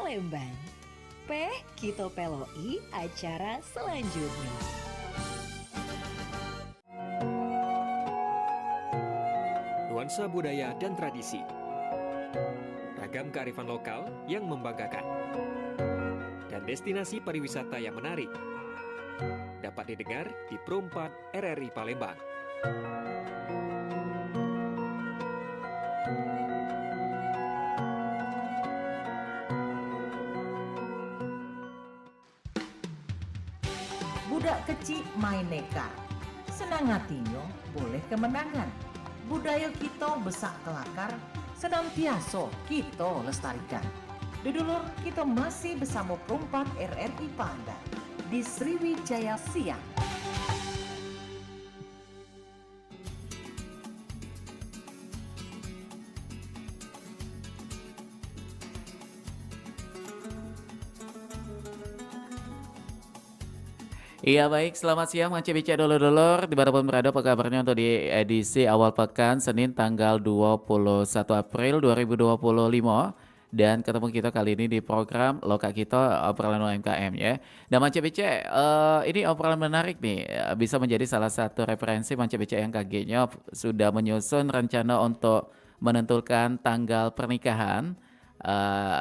Palembang. Peh Kito Peloi acara selanjutnya. Nuansa budaya dan tradisi. Ragam kearifan lokal yang membanggakan. Dan destinasi pariwisata yang menarik. Dapat didengar di Pro 4 RRI Palembang. Budak kecil main neka, senang hatinya boleh kemenangan. Budaya kita besak kelakar, senantiasa kita lestarikan. Dudulur kita masih bersama Perumpat RRI Palembang di Sriwijaya Siang. Iya baik, selamat siang Manci Bica dulur-dulur dimanapun berada, apa kabarnya untuk di edisi awal pekan Senin tanggal 21 April 2025. Dan ketemu kita kali ini di program Loka Kita obrolan UMKM ya. Dan Manci Bica, ini obrolan menarik nih, bisa menjadi salah satu referensi Manci Bica yang kagetnya sudah menyusun rencana untuk menentukan tanggal pernikahan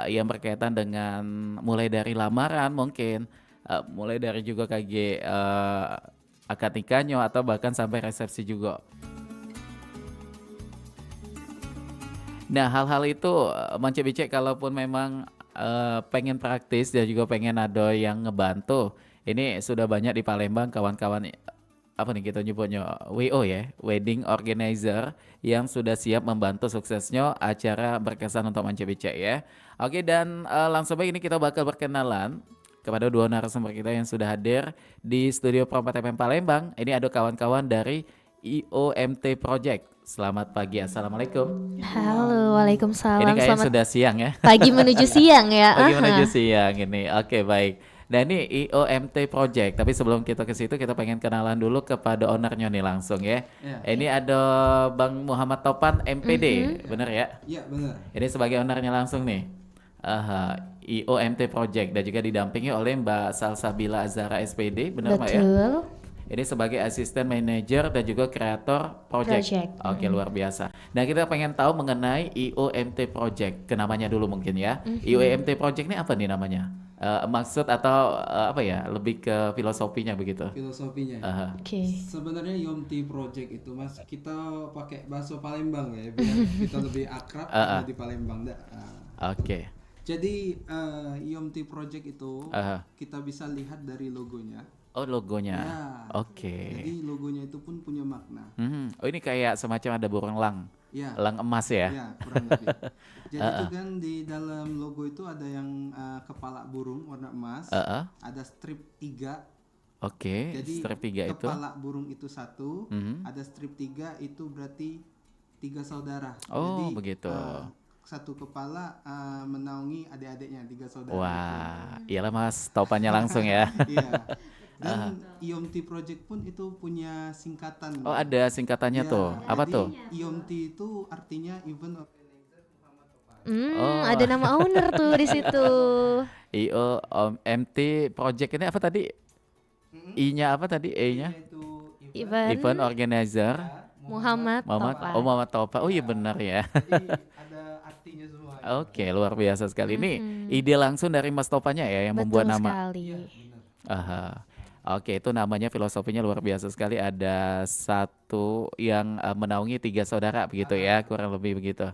yang berkaitan dengan mulai dari lamaran mungkin. Mulai dari juga KG akad nikahnya atau bahkan sampai resepsi juga. Nah hal-hal itu Manci Bice kalaupun memang pengen praktis dan juga pengen ada yang ngebantu. Ini sudah banyak di Palembang kawan-kawan apa nih kita nyebutnya WO ya, wedding organizer yang sudah siap membantu suksesnya acara berkesan untuk Manci Bice ya. Oke dan langsung baik ini kita bakal berkenalan kepada dua narasumber kita yang sudah hadir di studio Pro 4 FM Palembang. Ini ada kawan-kawan dari IOMT Project. Selamat pagi, assalamualaikum. Halo, waalaikumsalam. Ini kayaknya Selamat sudah siang ya. pagi menuju siang ya. Pagi menuju siang ini. Oke baik. Nah ini IOMT Project. Tapi sebelum kita ke situ kita pengen kenalan dulu kepada ownernya nih langsung ya. Ini ada Bang Muhammad Topan MPD, bener ya? Iya benar. Ini sebagai ownernya langsung nih. IOMT Project dan juga didampingi oleh Mbak Salsabila Azhara SPD, benar Mbak ya? Betul. Ini sebagai asisten manajer dan juga kreator project. Oke, luar biasa. Nah, kita pengen tahu mengenai IOMT Project. Kenamanya dulu mungkin ya. IOMT Project ini apa nih namanya? Maksud atau apa ya? Lebih ke filosofinya begitu. Filosofinya. Oke. Sebenarnya IOMT Project itu Mas, kita pakai bahasa Palembang ya biar kita lebih akrab di Palembang. Oke. Jadi IOMT Project itu kita bisa lihat dari logonya. Oh, logonya. Ya. Oke. Jadi logonya itu pun punya makna. Oh, ini kayak semacam ada burung elang. Ya. Elang emas ya? Ya, kurang lebih. Jadi itu kan di dalam logo itu ada yang kepala burung warna emas, ada strip 3. Oke, Jadi strip 3 itu. kepala burung itu satu, ada strip 3 itu berarti 3 saudara. Oh, jadi, begitu. Satu kepala menaungi adik-adiknya 3 saudara. Wah, iyalah Mas, topannya langsung ya. Iya. Dan IOMT Project pun itu punya singkatan. Oh, ada singkatannya Ya, tuh. Apa jadi tuh? IOMT itu artinya Event Organizer Muhammad Topan. Ada nama owner tuh di situ. IOMT Project ini apa tadi? I-nya apa tadi? E-nya? Itu Event Organizer Muhammad Topan. Oh, Muhammad Topan. Oh iya benar ya. Jadi ada artinya semua. Oke, luar biasa sekali. Ini ide langsung dari Mas Topannya ya yang membuat Betul nama. sekali. Oke, itu namanya filosofinya luar biasa sekali. Ada satu yang menaungi 3 saudara begitu ya, kurang lebih begitu.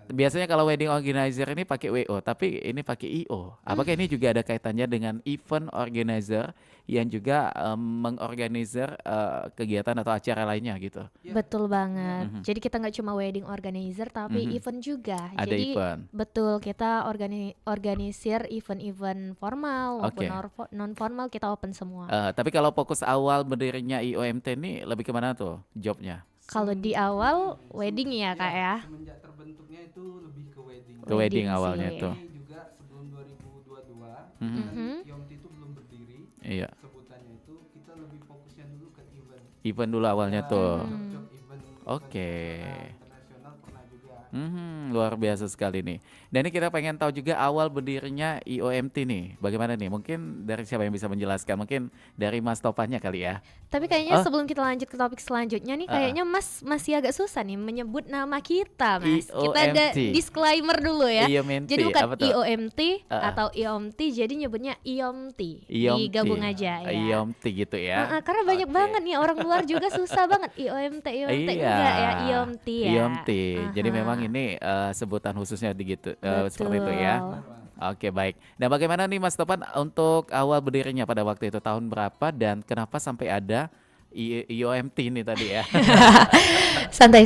Biasanya kalau wedding organizer ini pakai WO, tapi ini pakai IO. Apakah ini juga ada kaitannya dengan event organizer yang juga mengorganisir kegiatan atau acara lainnya gitu? Betul banget. Jadi kita nggak cuma wedding organizer tapi event juga. Ada Jadi event. betul kita organisir event-event formal maupun Oke. non formal kita open semua. Tapi kalau fokus awal berdirinya IOMT ini lebih kemana tuh jobnya? Kalau di awal wedding ya kak ya. Semenjak terbentuknya itu lebih ke wedding. Ke wedding Wedding awalnya sih. tuh. Ini juga sebelum 2022 kan IOMT itu belum berdiri. Iya. Sebutannya itu kita lebih fokusnya dulu ke event. Event dulu awalnya tuh. Job-job event. Oke. Internasional pernah juga. Luar biasa sekali nih. Dan ini kita pengen tahu juga awal berdirinya IOMT nih. Bagaimana nih? Mungkin dari siapa yang bisa menjelaskan? Mungkin dari Mas Topannya kali ya. Tapi kayaknya Oh. sebelum kita lanjut ke topik selanjutnya nih, kayaknya Mas masih agak susah nih menyebut nama kita, Mas. Kita ada IOMT. disclaimer dulu ya. IOMT, Jadi bukan apa tuh? IOMT atau IOMT, jadi nyebutnya IOMT. Digabung aja ya. IOMT gitu ya. Karena banyak Oke. banget nih orang luar juga susah banget IOMT Iya. enggak ya, IOMT ya. IOMT. Jadi Aha. memang ini sebutan khususnya gitu Betul. seperti itu ya. Oke, baik. Nah, bagaimana nih Mas Topan untuk awal berdirinya pada waktu itu tahun berapa dan kenapa sampai ada IOMT ini tadi ya? Santai.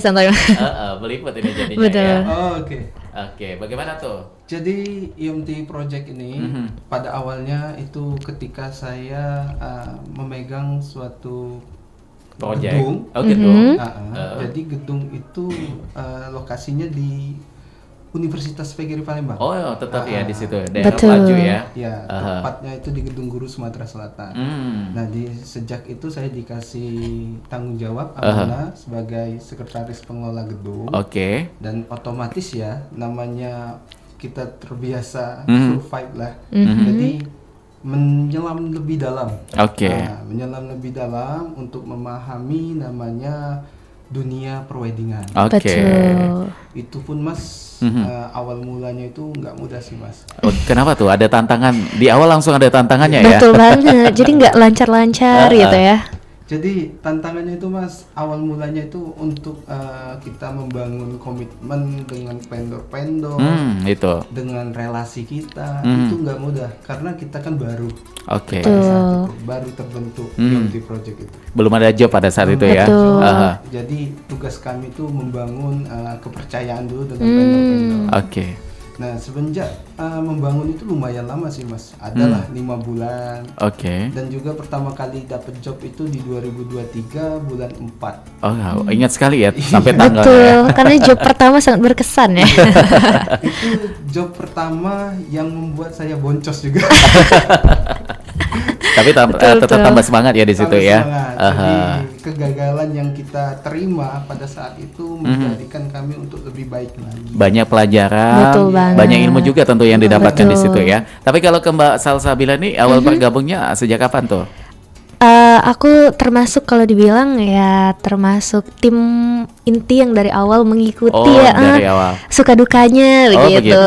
Belibet ini jadinya Betul. ya. Oh, oke. Oke, bagaimana tuh? Jadi IOMT Project ini pada awalnya itu ketika saya memegang suatu Project. gedung. Oh, gedung. Jadi gedung itu lokasinya di Universitas PGRI Palembang. Oh, tetap ya di situ daerah Betul. Maju ya. Ya, tepatnya itu di Gedung Guru Sumatera Selatan. Nah, sejak itu saya dikasih tanggung jawab amanah sebagai sekretaris pengelola gedung. Oke. Dan otomatis ya namanya kita terbiasa survive lah. Jadi menyelam lebih dalam. Oke. Nah, menyelam lebih dalam untuk memahami namanya dunia perweddingan. Oke. Betul. Itu pun Mas awal mulanya itu nggak mudah sih Mas. Oh, kenapa tuh? Ada tantangan di awal langsung ada tantangannya ya? Betul banget. Jadi nggak lancar-lancar gitu ya. Jadi tantangannya itu Mas, awal mulanya itu untuk kita membangun komitmen dengan vendor-vendor, Itu. dengan relasi kita, itu nggak mudah karena kita kan baru Oke. pada saat itu, baru terbentuk IOMT Project itu. Belum ada job pada saat itu ya. Betul. Aha. Jadi tugas kami itu membangun kepercayaan dulu dengan vendor-vendor. Oke. Nah semenjak membangun itu lumayan lama sih Mas, adalah 5 bulan. Oke. Dan juga pertama kali dapat job itu di 2023 bulan 4. Oh, ingat sekali ya sampai tanggalnya ya. Betul. Karena job pertama sangat berkesan ya. Itu job pertama yang membuat saya boncos juga. Tapi tetap tambah semangat ya di situ Tambah ya. semangat. Aha. Jadi kegagalan yang kita terima pada saat itu menjadikan kami untuk lebih baik lagi. Banyak pelajaran, Betul banget. banyak ilmu juga tentu yang didapatkan di Betul. situ ya. Tapi kalau ke Mbak Salsabila nih awal bergabungnya sejak kapan tuh? Aku termasuk kalau dibilang ya termasuk tim inti yang dari awal mengikuti Oh, ya. dari awal. Suka dukanya Oh begitu. begitu.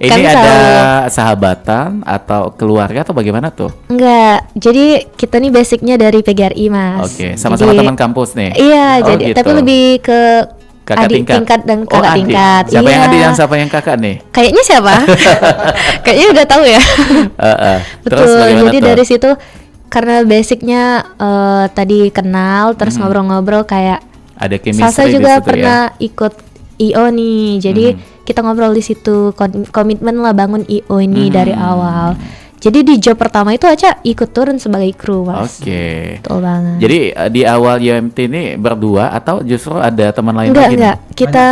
Kan Ini ada selalu- sahabatan atau keluarga atau bagaimana tuh? Enggak, jadi kita nih basicnya dari PGRI Mas. Oke, sama-sama Jadi- teman kampus nih. Iya, Oh, jadi gitu. tapi lebih ke Kakak adik tingkat dan Oh, kakak adik. tingkat. Siapa yang Iya. adik dan siapa yang kakak nih? Kayaknya siapa? Kayaknya udah tahu ya. Terus Betul. bagaimana Jadi tuh? dari situ karena basicnya tadi kenal terus ngobrol-ngobrol kayak Ada chemistry Salsa di juga situ pernah ikut IO nih. Jadi kita ngobrol di situ komitmen lah bangun IO ini dari awal. Jadi di job pertama itu Aca ikut turun sebagai kru ya. Mas. Oke. Betul banget. Jadi di awal IOMT ini berdua atau justru ada teman lain lagi? nih? enggak. Kita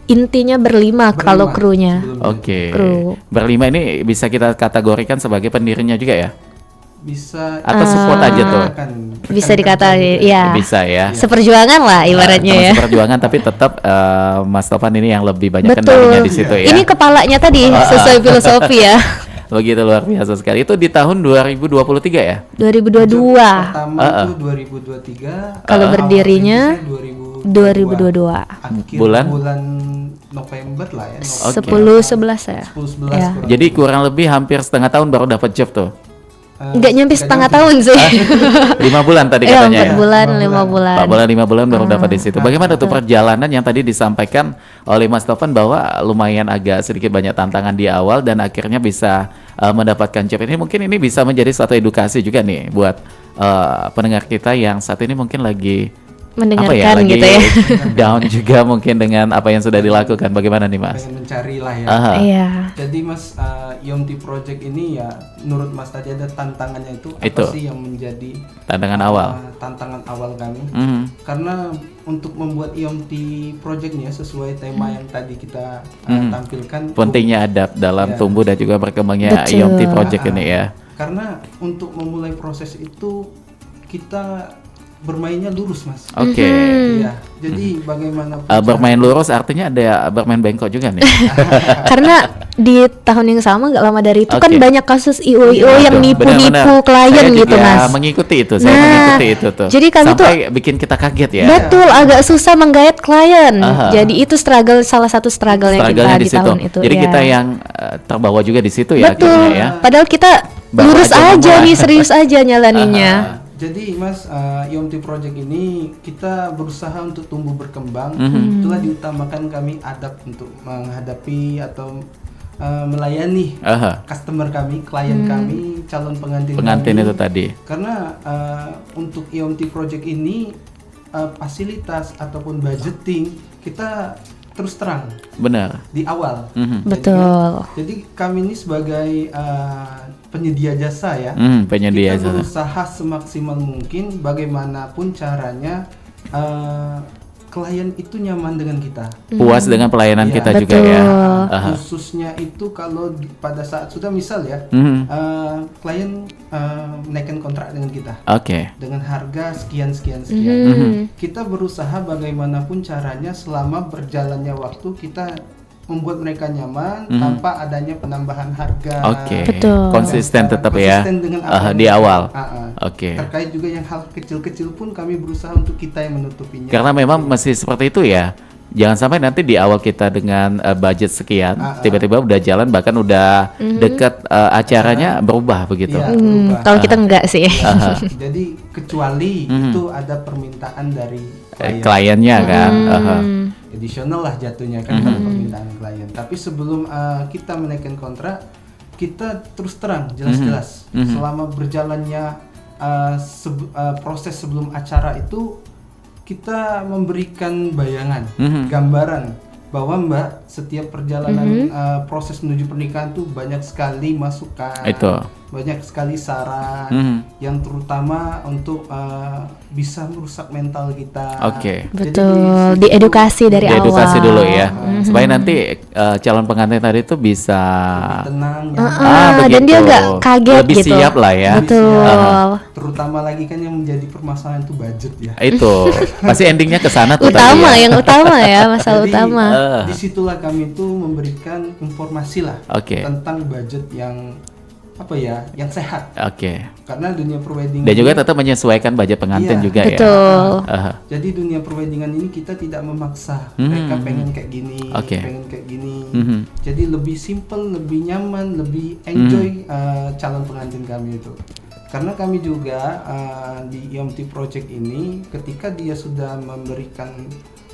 intinya berlima kalau krunya. Oke. Kru. Berlima ini bisa kita kategorikan sebagai pendirinya juga ya? Bisa Atau support aja tuh? Bisa dikatakan ya. Bisa ya. Seperjuangan lah ibaratnya ya. Teman seperjuangan tapi tetap Mas Topan ini yang lebih banyak Betul. kendalinya di situ ya. Ini kepalanya tadi sesuai filosofi ya. Begitu luar biasa sekali. Itu di tahun 2023 ya? 2022. Pertama itu 2023. Kalau berdirinya 2022. 2022. Akhir Bulan? bulan November lah ya. Oke. 10-11 ya. 10-11 Ya. kurang Jadi kurang lebih hampir setengah tahun baru dapat job tuh. Enggak nyampe setengah tahun sih. 5 bulan tadi Ya, katanya. 4 bulan, 5 bulan. 4 bulan 5 bulan baru dapat di situ. Bagaimana tuh perjalanan yang tadi disampaikan oleh Mas Topan bahwa lumayan agak sedikit banyak tantangan di awal dan akhirnya bisa mendapatkan job ini. Mungkin ini bisa menjadi suatu edukasi juga nih buat pendengar kita yang saat ini mungkin lagi Mendengarkan lagi gitu ya. down juga mungkin dengan apa yang sudah dilakukan. Bagaimana nih Mas? pengen mencari lah ya. Aha. Iya. Jadi Mas IOMT Project ini ya menurut Mas tadi ada tantangannya itu apa Itu. sih yang menjadi Tantangan awal. tantangan awal kami? Mhm. Karena untuk membuat IOMT Project nih ya sesuai tema yang tadi kita tampilkan Pentingnya adab dalam Ya. tumbuh dan juga berkembangnya Betul. IOMT Project ini ya. Karena untuk memulai proses itu kita bermainnya lurus, Mas. Oke. Iya. Jadi bagaimana Bermain lurus artinya ada bermain bengkok juga nih. Karena di tahun yang sama gak lama dari itu kan Oke. banyak kasus IO-IO yang nipu-nipu Benar-benar. klien Saya gitu juga Mas. mengikuti itu, saya Nah, mengikuti itu tuh. jadi kami sampai bikin kita kaget ya. Betul, agak susah menggait klien. Aha. Jadi itu salah satu struggle-nya kita Struggle-nya di situ. tahun itu. Jadi ya. kita yang terbawa juga di situ ya Betul. akhirnya ya. Padahal kita Baru lurus aja aja memulai. nih, serius aja nyalaninnya. Jadi Mas, IOMT Project ini kita berusaha untuk tumbuh berkembang. Itulah diutamakan kami adab untuk menghadapi atau melayani Aha. customer kami, klien kami, calon pengantin Pengantin kami. itu tadi. Karena untuk IOMT Project ini fasilitas ataupun budgeting kita terus terang Benar. di awal. Betul. Jadi kami ini sebagai penyedia jasa ya, Penyedia kita jasa. berusaha semaksimal mungkin bagaimanapun caranya klien itu nyaman dengan kita. Puas dengan pelayanan Iya. kita juga Betul. ya. Aha. Khususnya itu kalau pada saat sudah misal ya, klien menaikkan kontrak dengan kita Oke. dengan harga sekian. Kita berusaha bagaimanapun caranya selama berjalannya waktu kita membuat mereka nyaman tanpa adanya penambahan harga. Oke. Betul. Konsisten tetap ya. Konsisten dengan apa Di yang- awal. Oke. Oke. Terkait juga yang hal kecil-kecil pun kami berusaha untuk kita yang menutupinya. Karena memang mesti seperti itu ya. Jangan sampai nanti di awal kita dengan budget sekian, tiba-tiba udah jalan bahkan udah dekat acaranya berubah begitu. Iya, berubah. Kalau kita enggak sih. Jadi kecuali itu ada permintaan dari Kliennya kan. Aha. additional lah jatuhnya kan kalau permintaan klien. Tapi sebelum kita menaikkan kontrak, kita terus terang jelas-jelas selama berjalannya proses sebelum acara itu kita memberikan bayangan, gambaran bahwa Mbak setiap perjalanan proses menuju pernikahan tuh banyak sekali masukan, Itu. banyak sekali saran yang terutama untuk bisa merusak mental kita. Oke. Jadi Betul, diedukasi dari awal. Diedukasi dulu ya, supaya nanti calon pengantin tadi itu bisa tenang, Dan dia nggak kaget lebih gitu. siap lah ya. Betul. terutama lagi kan yang menjadi permasalahan itu budget ya. Itu pasti endingnya ke sana tuh Utama, tadi ya. yang utama ya, masalah Jadi, utama. disitulah kami tuh memberikan informasi lah Oke. tentang budget yang apa ya, yang sehat. Oke. Karena dunia perweddingan Dan juga tetap menyesuaikan budget pengantin Iya. juga ya. Betul. Aha. jadi dunia perweddingan ini kita tidak memaksa mereka pengen kayak gini, Oke. pengen kayak gini. Jadi lebih simple, lebih nyaman, lebih enjoy calon pengantin kami itu. Karena kami juga di IOMT Project ini ketika dia sudah memberikan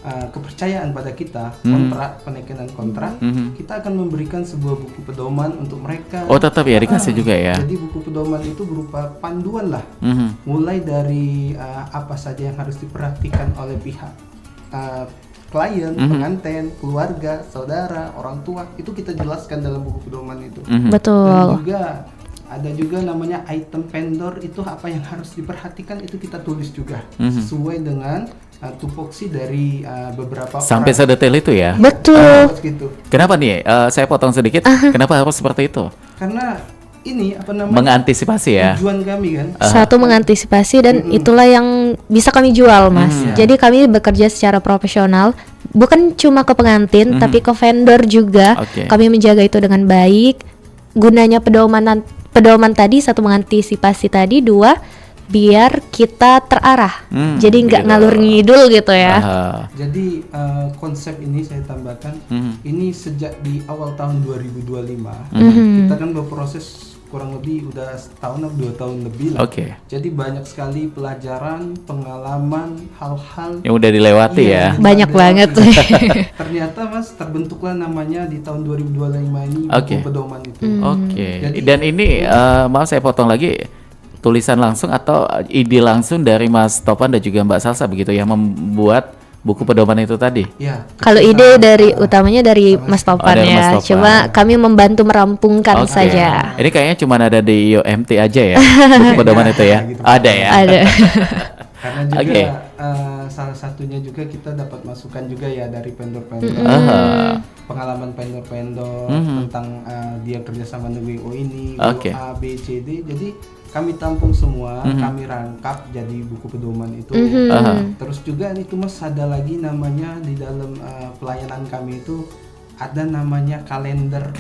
kepercayaan pada kita, kontrak, penekanan kontrak, kita akan memberikan sebuah buku pedoman untuk mereka. Oh tetap ya dikasih juga ya. Jadi buku pedoman itu berupa panduan lah, mulai dari apa saja yang harus diperhatikan oleh pihak klien, pengantin, keluarga, saudara, orang tua, itu kita jelaskan dalam buku pedoman itu. Dan Betul. juga ada juga namanya item vendor, itu apa yang harus diperhatikan itu kita tulis juga sesuai dengan tupoksi dari beberapa Sampai orang. sedetail itu ya. Betul. Gitu. Kenapa nih? Saya potong sedikit. Kenapa harus seperti itu? Karena ini apa namanya, Mengantisipasi ya. tujuan kami kan. Satu mengantisipasi dan itulah yang bisa kami jual, Mas. Jadi kami bekerja secara profesional, bukan cuma ke pengantin tapi ke vendor juga. Oke. Kami menjaga itu dengan baik. Gunanya pedoman tadi, satu mengantisipasi tadi, dua biar kita terarah. Jadi nggak begitu. ngalur ngidul gitu ya. Aha. Jadi konsep ini saya tambahkan, ini sejak di awal tahun 2025 kita kan berproses kurang lebih udah setahun atau 2 tahun lebih lah. Oke. Jadi banyak sekali pelajaran, pengalaman, hal-hal Yang udah dilewati ya. yang Banyak kita banget. lewati. Ternyata Mas terbentuklah namanya di tahun 2025 ini Oke. buku pedoman itu. Oke. Jadi- Dan ini maaf saya potong lagi. Tulisan langsung atau ide langsung dari Mas Topan dan juga Mbak Salsa begitu yang membuat buku pedoman itu tadi. Ya. Kalau ide dari utamanya dari Mas Topan dari Mas ya. Topan. Cuma kami membantu merampungkan Oke. saja. Ini kayaknya cuma ada di IOMT aja ya buku pedoman itu ya. gitu. Ada ya. Ada. Karena juga Oke. salah satunya juga kita dapat masukan juga ya dari vendor-vendor, pengalaman vendor-vendor tentang dia kerjasama dengan WO ini, Oke. WO A, B, C, D. Jadi kami tampung semua, kami rangkap jadi buku pedoman itu. Terus juga itu Mas ada lagi namanya di dalam pelayanan kami itu ada namanya kalender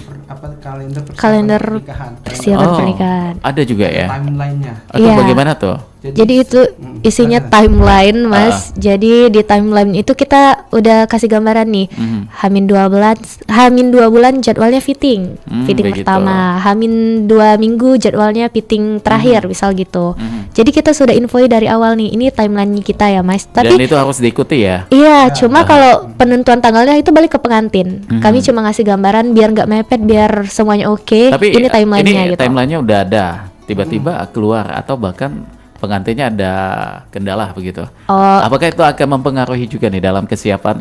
Kalender pernikahan. persiapan pernikahan. Ada juga ya. Timelinenya. Itu Iya. bagaimana tuh? Jadi itu isinya timeline Mas. Jadi di timeline itu kita udah kasih gambaran nih. Hamin 2 bulan, Hamin 2 bulan jadwalnya fitting. Fitting begitu. pertama, Hamin 2 minggu jadwalnya fitting terakhir misal gitu. Jadi kita sudah infoi dari awal nih, ini timeline kita ya Mas. Dan Tapi itu harus diikuti ya. iya, cuma kalau penentuan tanggalnya itu balik ke pengantin. Kami cuma ngasih gambaran biar nggak mepet, biar semuanya oke. Tapi Ini timelinenya gitu. timelinenya udah ada. Tiba-tiba keluar atau bahkan pengantinnya ada kendala begitu. Oh, Apakah itu akan mempengaruhi juga nih dalam kesiapan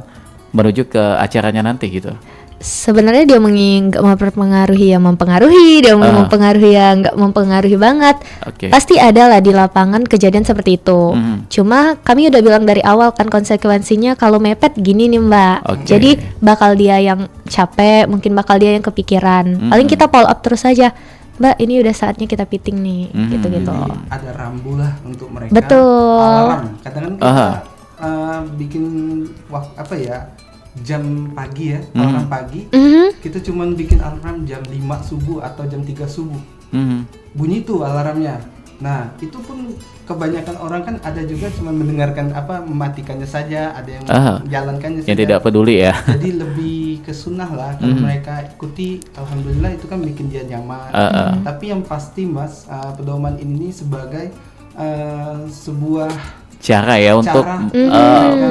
menuju ke acaranya nanti gitu? sebenarnya dia nggak mempengaruhi ya mempengaruhi, dia mau mempengaruhi ya nggak mempengaruhi banget. Oke. Pasti ada lah di lapangan kejadian seperti itu. Cuma kami udah bilang dari awal kan konsekuensinya kalau mepet gini nih Mbak. Oke. Jadi bakal dia yang capek, mungkin bakal dia yang kepikiran. Paling kita follow up terus aja. Mbak, ini udah saatnya kita fitting nih, gitu-gitu. Ada rambu lah untuk mereka. Betul. Alarm. Kadang kan kita bikin jam pagi ya, alarm pagi. Kita cuman bikin alarm jam 5 subuh atau jam 3 subuh. Bunyi tuh alarmnya. Nah, itu pun kebanyakan orang kan ada juga cuman mendengarkan mematikannya saja, ada yang menjalankannya Yang saja. tidak peduli ya. Jadi lebih ke sunnah lah kalau mereka ikuti, alhamdulillah itu kan bikin dia nyaman. Tapi yang pasti Mas, pedoman ini sebagai sebuah Cara ya untuk Cara.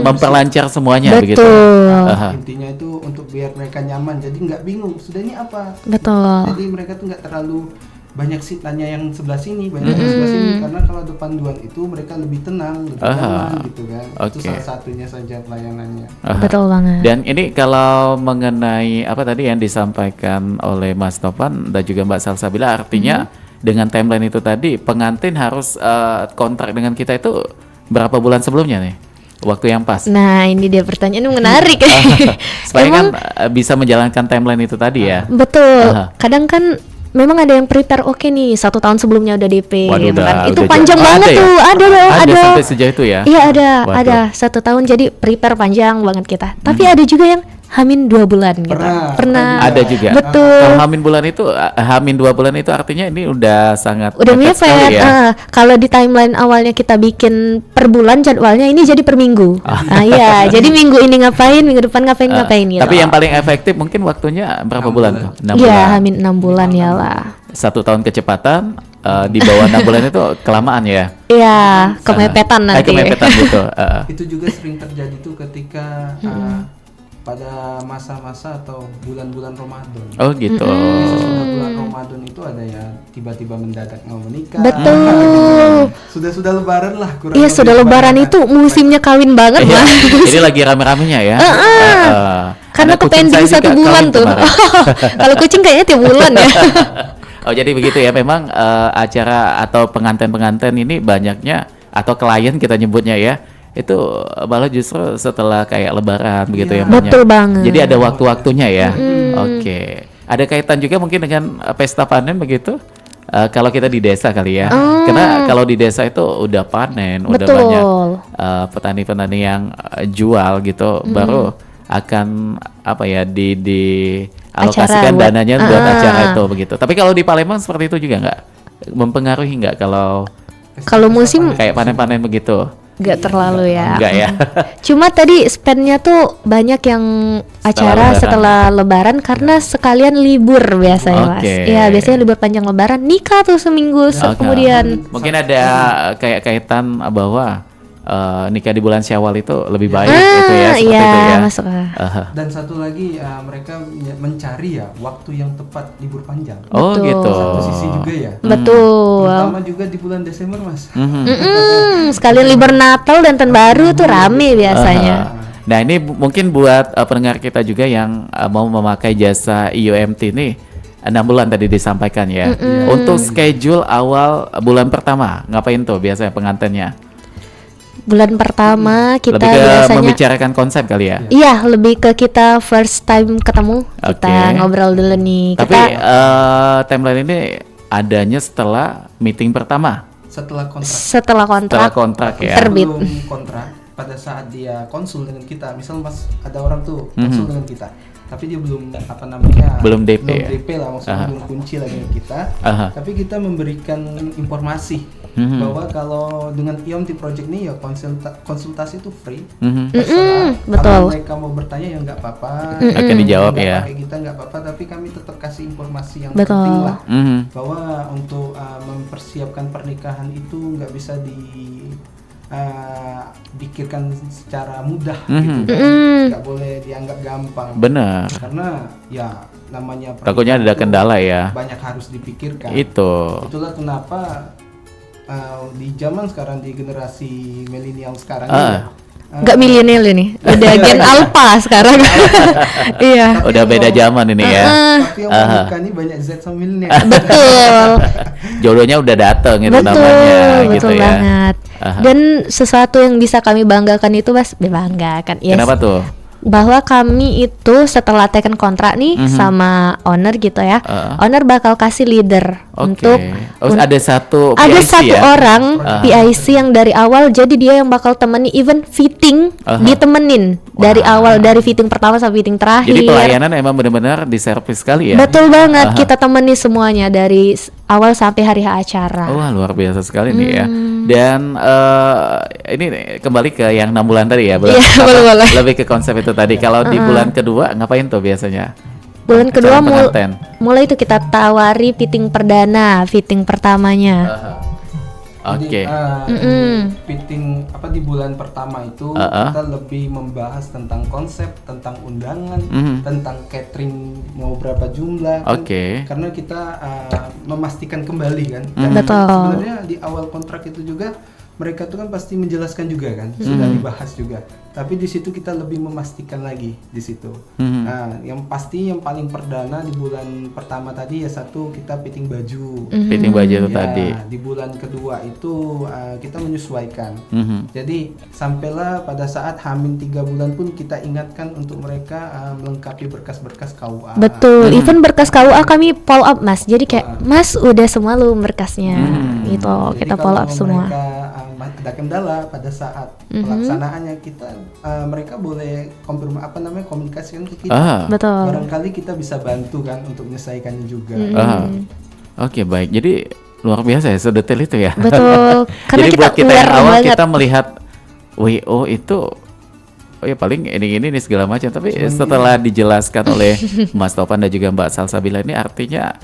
memperlancar semuanya begitu. Betul. intinya itu untuk biar mereka nyaman, jadi nggak bingung sudah ini apa. Betul. Jadi mereka tuh nggak terlalu banyak sih tanya yang sebelah sini, banyak yang sebelah sini, karena kalau ada panduan itu mereka lebih tenang, lebih nyaman gitu kan. Itu Oke. salah satunya saja pelayanannya. Betul banget. Dan ini kalau mengenai apa tadi yang disampaikan oleh Mas Topan dan juga Mbak Salsabila, artinya dengan timeline itu tadi pengantin harus kontrak dengan kita itu berapa bulan sebelumnya nih? Waktu yang pas. Nah, ini dia pertanyaan yang menarik. Supaya Emang kan bisa menjalankan timeline itu tadi ya. betul. Kadang kan memang ada yang prepare oke nih 1 tahun sebelumnya udah DP Waduh, gitu kan. udah Itu jauh. panjang Oh, banget ada ya? tuh. Ada. Sampai sejauh itu ya. Iya Waduh. ada 1 tahun jadi prepare panjang banget kita. Tapi ada juga yang Hamin 2 bulan gitu. Pernah. Ada juga. Betul. Kalau Hamin bulan itu, Hamin 2 bulan itu artinya ini udah sangat Udah mepet sekali mepet. ya. Kalau di timeline awalnya kita bikin per bulan jadwalnya, ini jadi per minggu. Iya, jadi minggu ini ngapain, minggu depan ngapain gitu. Tapi yang paling efektif mungkin waktunya berapa 6 bulan bulan. tuh? 6 Iya, bulan. Hamin 6 bulan ya lah. 1 tahun kecepatan di bawah 6 bulan itu kelamaan ya. Iya, kemepetan nanti. Kemepetan gitu. Itu juga sering terjadi tuh ketika pada masa-masa atau bulan-bulan Ramadan. Oh gitu. Jadi sesudah bulan Ramadan itu ada ya tiba-tiba mendadak mau menikah. Betul. Sudah Lebaran lah kurang Iya, lebih sudah lebaran kebanyakan. itu musimnya kawin banget, Iya, Mas. jadi lagi rame-ramenya ya. Karena Ada kucing kepending saya 1 juga bulan kawin tuh. kemarin. Kalau kucing kayaknya tiap bulan ya. Oh jadi begitu ya, memang acara atau pengantin-pengantin ini banyaknya atau klien kita nyebutnya ya, itu malah justru setelah kayak lebaran begitu ya banyak. Betul banget. Jadi ada waktu-waktunya ya. Oke. Ada kaitan juga mungkin dengan pesta panen begitu? Kalau kita di desa kali ya. Karena kalau di desa itu udah panen, udah Betul. banyak petani-petani yang jual gitu, baru akan apa ya alokasikan Acara buat- dananya buat acara itu begitu. Tapi kalau di Palembang seperti itu juga nggak mempengaruhi nggak kalau Kalau musim kayak panen-panen begitu? nggak terlalu ya. Enggak ya. Cuma tadi spendnya tuh banyak yang acara Lebaran. setelah lebaran karena sekalian libur biasanya Mas. Oke. Iya, biasanya libur panjang lebaran, nikah tuh seminggu Oke. kemudian. Mungkin ada kayak kaitan bahwa nikah di bulan Syawal itu lebih baik itu ya, seperti iya, itu ya. masuk. Dan satu lagi mereka mencari ya waktu yang tepat libur panjang. Oh Betul. gitu. Satu sisi juga ya. Betul. Terutama juga di bulan Desember Mas. Sekalian libur Natal dan Tahun Baru tuh rame biasanya. Nah ini mungkin buat pendengar kita juga yang mau memakai jasa IOMT ini 6 bulan tadi disampaikan ya. Untuk schedule awal bulan pertama ngapain tuh biasanya pengantinnya? bulan pertama kita Lebih ke biasanya membicarakan konsep kali ya. iya lebih ke kita first time ketemu, kita Oke. ngobrol dulu nih. Tapi Kita timeline ini adanya setelah meeting pertama, Setelah kontrak. setelah setelah kontrak kontrak ya. Terbit. Sebelum kontrak, pada saat dia konsul dengan kita, misal Mas ada orang tuh konsul dengan kita, tapi dia belum apa namanya Belum DP ya? DP lah, maksudnya belum kunci lagi dengan kita. Aha. Tapi kita memberikan informasi bahwa kalau dengan IOM di project ini ya konsultasi itu free. Mhm. Terserah. betul. Kalau mereka mau bertanya ya nggak apa-apa. Akan dijawab Nggak ya. pakai kita nggak apa-apa, tapi kami tetap kasih informasi yang Betul. penting lah. Mhm. Bahwa untuk mempersiapkan pernikahan itu nggak bisa dipikirkan secara mudah Mhm. gitu kan. Nggak boleh dianggap gampang. Benar. Karena ya namanya Takutnya ada pernikahan itu kendala ya. banyak harus dipikirkan. Itu. Itulah kenapa di zaman sekarang, di generasi milenial sekarang nggak milenial ini, udah gen alpha sekarang. Iya. tapi Udah yang beda mau- zaman ini ya. Tapi yang mau nikah ini banyak Z sama milenial. Betul. Jodohnya udah dateng itu Betul, namanya betul gitu ya. banget. Aha. Dan sesuatu yang bisa kami banggakan itu Mas, banggakan. Yes. Kenapa tuh? Bahwa kami itu setelah taken kontrak nih sama owner gitu ya. Owner bakal kasih leader untuk ada satu ada PIC satu ya? orang PIC yang dari awal, jadi dia yang bakal temani even fitting, ditemenin dari awal, dari fitting pertama sampai fitting terakhir. Jadi pelayanan emang benar-benar di servis sekali ya. Betul banget, kita temani semuanya dari awal sampai hari H acara. Wah, luar biasa sekali nih ya. Dan ini nih, kembali ke yang 6 bulan tadi ya. Iya, boleh. Lebih ke konsep itu tadi. Kalau di bulan kedua ngapain tuh biasanya? Bulan kedua Acara pengantin. mulai itu kita tawari fitting perdana, fitting pertamanya. Oke. Fitting apa di bulan pertama itu kita lebih membahas tentang konsep, tentang undangan, tentang catering mau berapa jumlah. kan. Oke. Karena kita memastikan kembali kan. Dan Betul. sebenarnya di awal kontrak itu juga mereka tuh kan pasti menjelaskan juga kan, sudah dibahas juga. Tapi di situ kita lebih memastikan lagi di situ. Nah, yang pasti yang paling perdana di bulan pertama tadi ya satu kita fitting baju. Fitting baju itu Ya, tadi. di bulan kedua itu kita menyesuaikan. Jadi sampailah pada saat hamil 3 bulan pun kita ingatkan untuk mereka melengkapi berkas-berkas KUA. Betul, even berkas KUA kami follow up Mas. Jadi kayak Mas udah semua lu berkasnya gitu. Jadi Kita kalau follow up semua. mereka ada kendala pada saat pelaksanaannya mereka boleh komunikasikan ke kita. Betul. Barangkali kita bisa bantu kan untuk menyelesaikannya juga. Oke, baik. Jadi luar biasa ya sedetail itu ya. Betul. Karena Jadi kita buat kita yang aware awal banget. kita melihat WO itu ya paling ini segala macam, tapi setelah dijelaskan oleh Mas Topan dan juga Mbak Salsabila ini artinya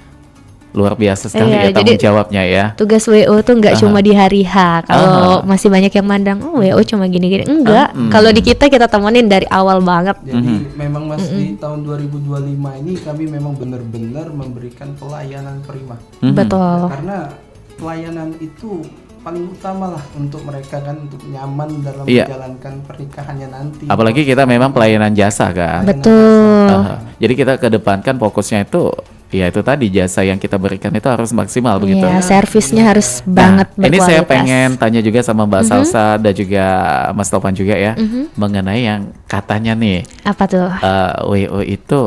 luar biasa sekali Iya, ya tanggung jadi jawabnya ya. Tugas WO tuh nggak cuma di hari H. Kalau masih banyak yang mandang, oh WO cuma gini-gini. Enggak. Kalau di kita temenin dari awal banget. Jadi memang Mas di tahun 2025 ini kami memang benar-benar memberikan pelayanan prima. Betul. Karena pelayanan itu paling utama lah untuk mereka kan, untuk nyaman dalam Iya. menjalankan pernikahannya nanti. Apalagi kita memang pelayanan jasa kan. Betul. Jadi kita kedepankan fokusnya itu ya itu tadi jasa yang kita berikan itu harus maksimal begitu. Iya, servisnya harus banget Nah, ini saya berkualitas. pengen tanya juga sama Mbak Salsa dan juga Mas Topan juga ya mengenai yang katanya nih Apa tuh? WO itu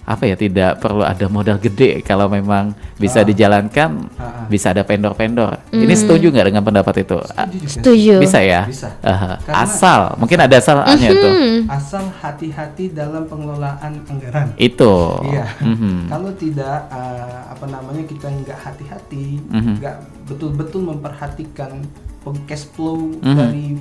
apa ya tidak perlu ada modal gede kalau memang bisa dijalankan bisa ada vendor-vendor. Ini setuju nggak dengan pendapat itu? Setuju. Bisa ya? Bisa. Aha. Karena- Asal mungkin ada asalnya tuh. Asal hati-hati dalam pengelolaan anggaran. Itu. Iya. Mhm. Kalau tidak kita nggak hati-hati, nggak betul-betul memperhatikan cash flow dari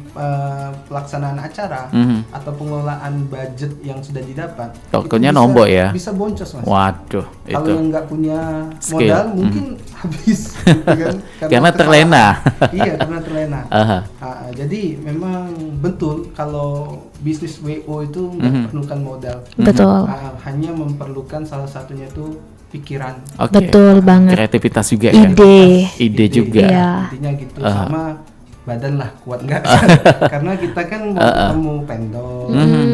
pelaksanaan acara atau pengelolaan budget yang sudah didapat. Pokoknya itu bisa- nombok ya. Bisa boncos Mas. Waduh, Kalau itu. yang nggak punya Skill. modal mungkin habis gitu kan. Karena terlena. Iya, karena terlena. Aha. Jadi memang betul kalau bisnis WO itu nggak perlukan modal. Betul. Hanya memerlukan salah satunya itu pikiran, Oke. Betul banget. Kreativitas juga ya. Ide. juga. Iya. intinya gitu, sama badan lah kuat nggak. Karena kita kan mau ketemu vendor,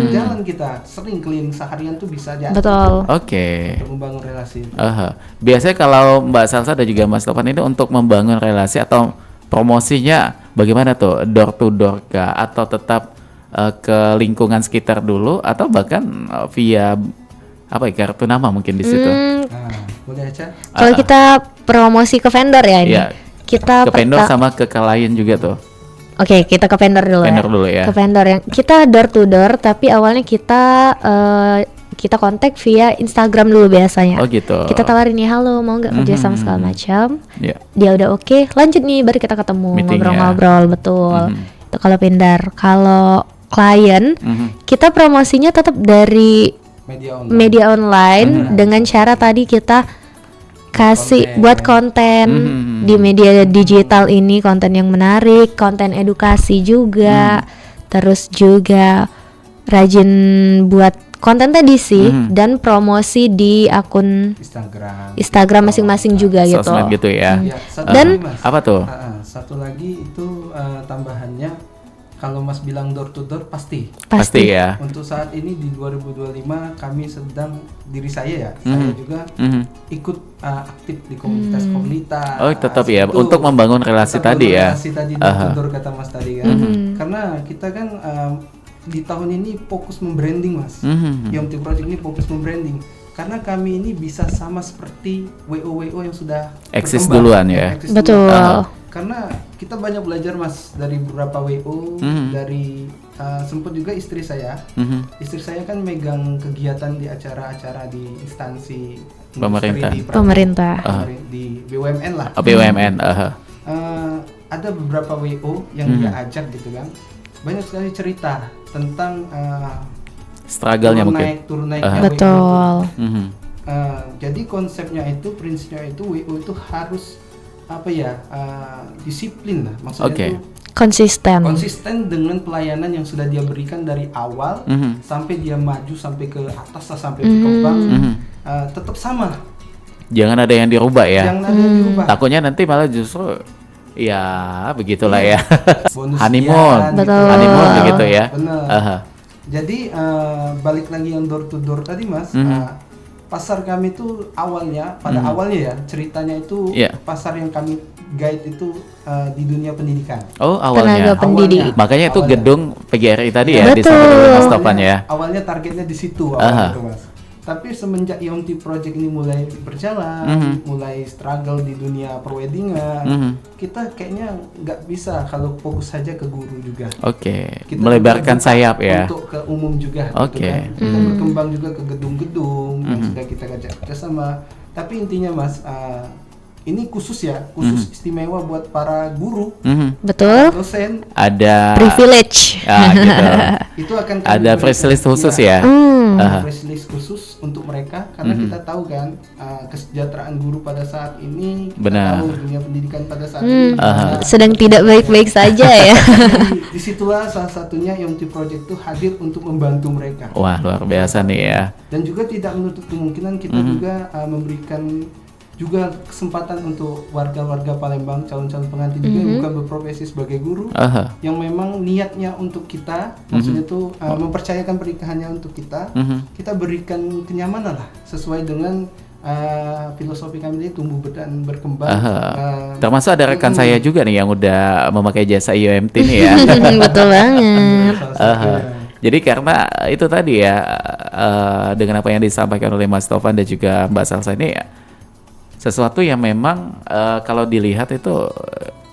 jalan kita sering keliling seharian tuh bisa aja Betul. Oke. untuk membangun relasi itu. Aha. Biasanya kalau Mbak Salsa dan juga Mas Topan ini untuk membangun relasi atau promosinya bagaimana tuh, door to door kah atau tetap ke lingkungan sekitar dulu atau bahkan via apa ya, kartu nama mungkin di situ? Nah, boleh aja. Kalau kita promosi ke vendor ya ini. Iya. Kita Ke vendor sama ke klien juga tuh. Oke, kita ke vendor dulu Vendor dulu ya. Ke vendor yang kita door to door, tapi awalnya kita kontak via Instagram dulu biasanya. Oh gitu. Kita tawarin nih, halo mau nggak kerja sama segala macam. Ya. Dia udah oke, lanjut nih, baru kita ketemu Meeting ya. ngobrol-ngobrol, betul. Itu kalau vendor. Kalau klien, kita promosinya tetap dari media online dengan cara tadi kita kasih buat konten di media digital ini, konten yang menarik, konten edukasi juga, terus juga rajin buat konten tadi sih, dan promosi di akun Instagram masing-masing juga gitu. Sosmed gitu ya. Ya, satu Dan- lagi, Mas. Apa tuh? Satu lagi itu tambahannya, kalau Mas bilang door to door pasti. Pasti ya. Untuk saat ini di 2025 kami sedang, diri saya ya, saya juga ikut aktif di komunitas-komunitas. Oh, tetap ya, Itu. untuk membangun relasi Tetap tadi ya. relasi tadi door to door kata Mas tadi kan. Karena kita kan di tahun ini fokus membranding, Mas. Yomti Project ini fokus membranding. Karena kami ini bisa sama seperti WO yang sudah Eksis berkembang. duluan ya. Eksis Betul. duluan. Karena kita banyak belajar, Mas, dari beberapa WO, dari sempat juga istri saya. Istri saya kan megang kegiatan di acara-acara di instansi industri, Pemerintah. di Pemerintah. di BUMN lah. BUMN. Ada beberapa WO yang dia ajak gitu kan. Banyak sekali cerita tentang Struggle-nya mungkin. turun naiknya WO. Betul. Jadi konsepnya itu, prinsipnya itu, WO itu harus apa ya, disiplin lah, maksudnya Oke. itu konsisten dengan pelayanan yang sudah dia berikan dari awal sampai dia maju sampai ke atas lah, sampai berkembang, tetap sama, Jangan ada yang dirubah ya. jangan ada yang dirubah. Takutnya nanti malah justru ya begitulah ya. Bonus Honeymoon. sekian, Betul. gitu. Honeymoon begitu ya. Benar. Jadi balik lagi yang door to door tadi, Mas. Pasar kami itu awalnya, awalnya ya, ceritanya itu Iya. pasar yang kami guide itu di dunia pendidikan. Oh, Tenaga awalnya. pendidik. Makanya itu Awalnya. gedung PGRI tadi ya, Betul. disampaikan Mas Topan ya. Awalnya targetnya di situ awalnya tuh, Mas. Tapi semenjak Yomti Project ini mulai berjalan, mulai struggle di dunia perweddingan, kita kayaknya nggak bisa kalau fokus saja ke guru juga. Oke, Kita melebarkan juga buka sayap ya. untuk ke umum juga. Oke. Gitu kan. Kita berkembang juga ke gedung-gedung yang sudah kita ajak kerjasama. Tapi intinya, Mas, ini khusus ya, khusus istimewa buat para guru, Betul. dosen. Ada Privilege. Ah, gitu. Itu akan kami Ada berikan. press list khusus Iya. ya. Press list khusus untuk mereka karena kita tahu kan kesejahteraan guru pada saat ini, kita Benar. tahu dunia pendidikan pada saat ini. Sedang tidak baik-baik saja ya. Jadi, disitulah salah satunya Yomti Project itu hadir untuk membantu mereka. Wah, luar biasa nih ya. Dan juga tidak menutup kemungkinan kita juga memberikan juga kesempatan untuk warga-warga Palembang, calon-calon pengantin juga yang bukan berprofesi sebagai guru, yang memang niatnya untuk kita, maksudnya itu mempercayakan pernikahannya untuk kita, kita berikan kenyamanan lah sesuai dengan filosofi kami ini, tumbuh dan berkembang. Termasuk ada rekan saya juga nih yang udah memakai jasa IOMT nih ya. Betul banget. Salah satunya. Jadi karena itu tadi ya, dengan apa yang disampaikan oleh Mas Tovan dan juga Mbak Salsa ini ya, sesuatu yang memang kalau dilihat itu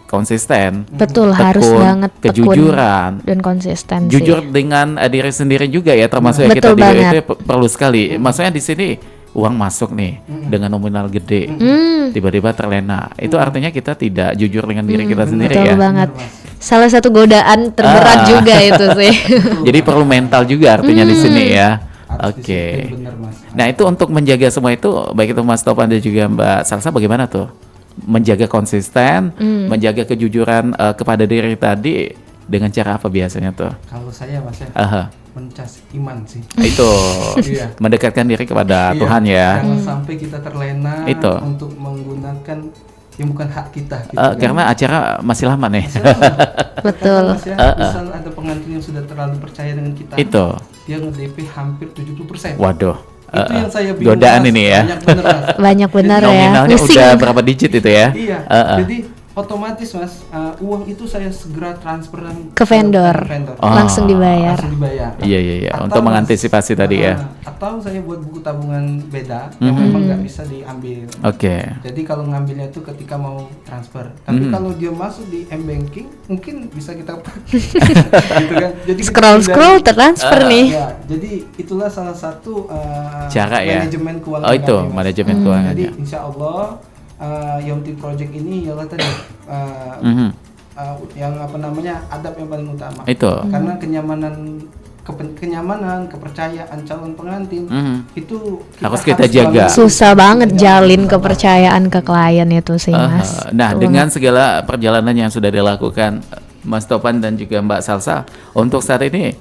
konsisten, Betul, harus tekun, banget tekun kejujuran, dan konsisten jujur sih. dengan diri sendiri juga ya, termasuk yang kita Betul diri banget. itu perlu sekali. Maksudnya di sini uang masuk nih dengan nominal gede, tiba-tiba terlena. Itu artinya kita tidak jujur dengan diri kita sendiri Betul ya. banget. Salah satu godaan terberat juga itu sih. Jadi perlu mental juga artinya di sini ya. Harus Oke. disiplin, benar, Mas. Nah itu untuk menjaga semua itu, baik itu Mas Topan dan juga Mbak Salsa, bagaimana tuh? Menjaga konsisten, menjaga kejujuran kepada diri tadi dengan cara apa biasanya tuh? Kalau saya, Mas, ya, mencas iman sih. Itu Iya. mendekatkan diri kepada Iya, Tuhan ya. Jangan sampai kita terlena Itu. untuk menggunakan yang bukan hak kita. Gitu, Karena acara masih lama nih. Betul. Mas, ya, misal ada pengantin yang sudah terlalu percaya dengan kita, Itu. dia nge-DP hampir 70%. Waduh. Itu yang saya bingung, godaan Mas. ini ya. Banyak bener, Mas. Banyak benar ya. Nominalnya Pusing. udah berapa digit itu ya? Iya. Jadi otomatis Mas, uang itu saya segera transfer Ke vendor. Oh. Langsung dibayar. Langsung dibayar. Iya. Atau, Untuk mengantisipasi tadi ya. Atau saya buat buku tabungan beda yang memang nggak bisa diambil. Oke. Jadi kalau ngambilnya itu ketika mau transfer. Tapi kalau dia masuk di m-banking mungkin bisa kita pakai. Gitu kan. Jadi Scroll tertransfer nih. Ya, jadi itulah salah satu cara ya. manajemen keuangan. Oh itu kami, Mas. manajemen Jadi keuangannya. insya Allah Yomti Project ini ialah tadi yang apa namanya adab yang paling utama. Itu. Karena kenyamanan, kepercayaan calon pengantin itu Harus kita jaga. selalu Susah banget jalin Susah kepercayaan ke klien itu sih, Mas. Nah, Betul dengan segala perjalanan yang sudah dilakukan Mas Topan dan juga Mbak Salsa, untuk saat ini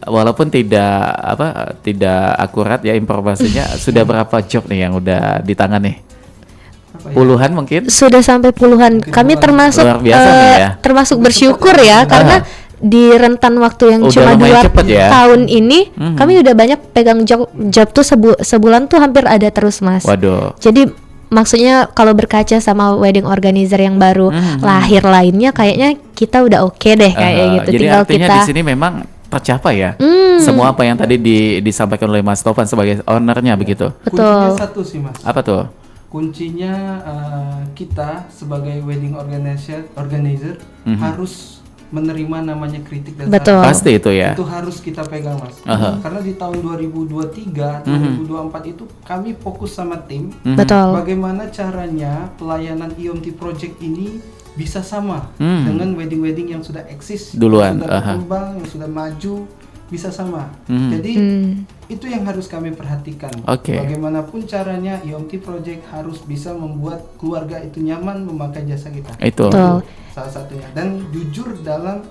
walaupun tidak akurat ya informasinya, sudah berapa job nih yang udah ditangani? Puluhan mungkin? Sudah sampai puluhan. Kami termasuk Luar biasa nih ya. termasuk bersyukur ya karena di rentan waktu yang Udah cuma lumayan 2 cepet ya. tahun ini kami udah banyak pegang job tuh sebulan tuh hampir ada terus, Mas. Waduh. Jadi maksudnya kalau berkaca sama wedding organizer yang baru lahir lainnya kayaknya kita udah oke deh kayak gitu. Jadi Tinggal artinya kita di sini memang tercapai ya. Semua apa yang tadi disampaikan oleh Mas Topan sebagai ownernya begitu. Kuncinya satu sih Mas. Apa tuh? Kuncinya kita sebagai wedding organizer harus menerima namanya kritik dan Betul. saran. Pasti itu ya. Itu harus kita pegang Mas. Aha. Karena di tahun 2023, 2024 itu kami fokus sama tim betul. bagaimana caranya pelayanan IOMT Project ini bisa sama dengan wedding-wedding yang sudah eksis, Duluan, yang sudah berkembang, yang sudah maju, bisa sama. Jadi itu yang harus kami perhatikan. Oke. Bagaimanapun caranya IOMT Project harus bisa membuat keluarga itu nyaman memakai jasa kita. Itu. Betul. Salah satunya, dan jujur dalam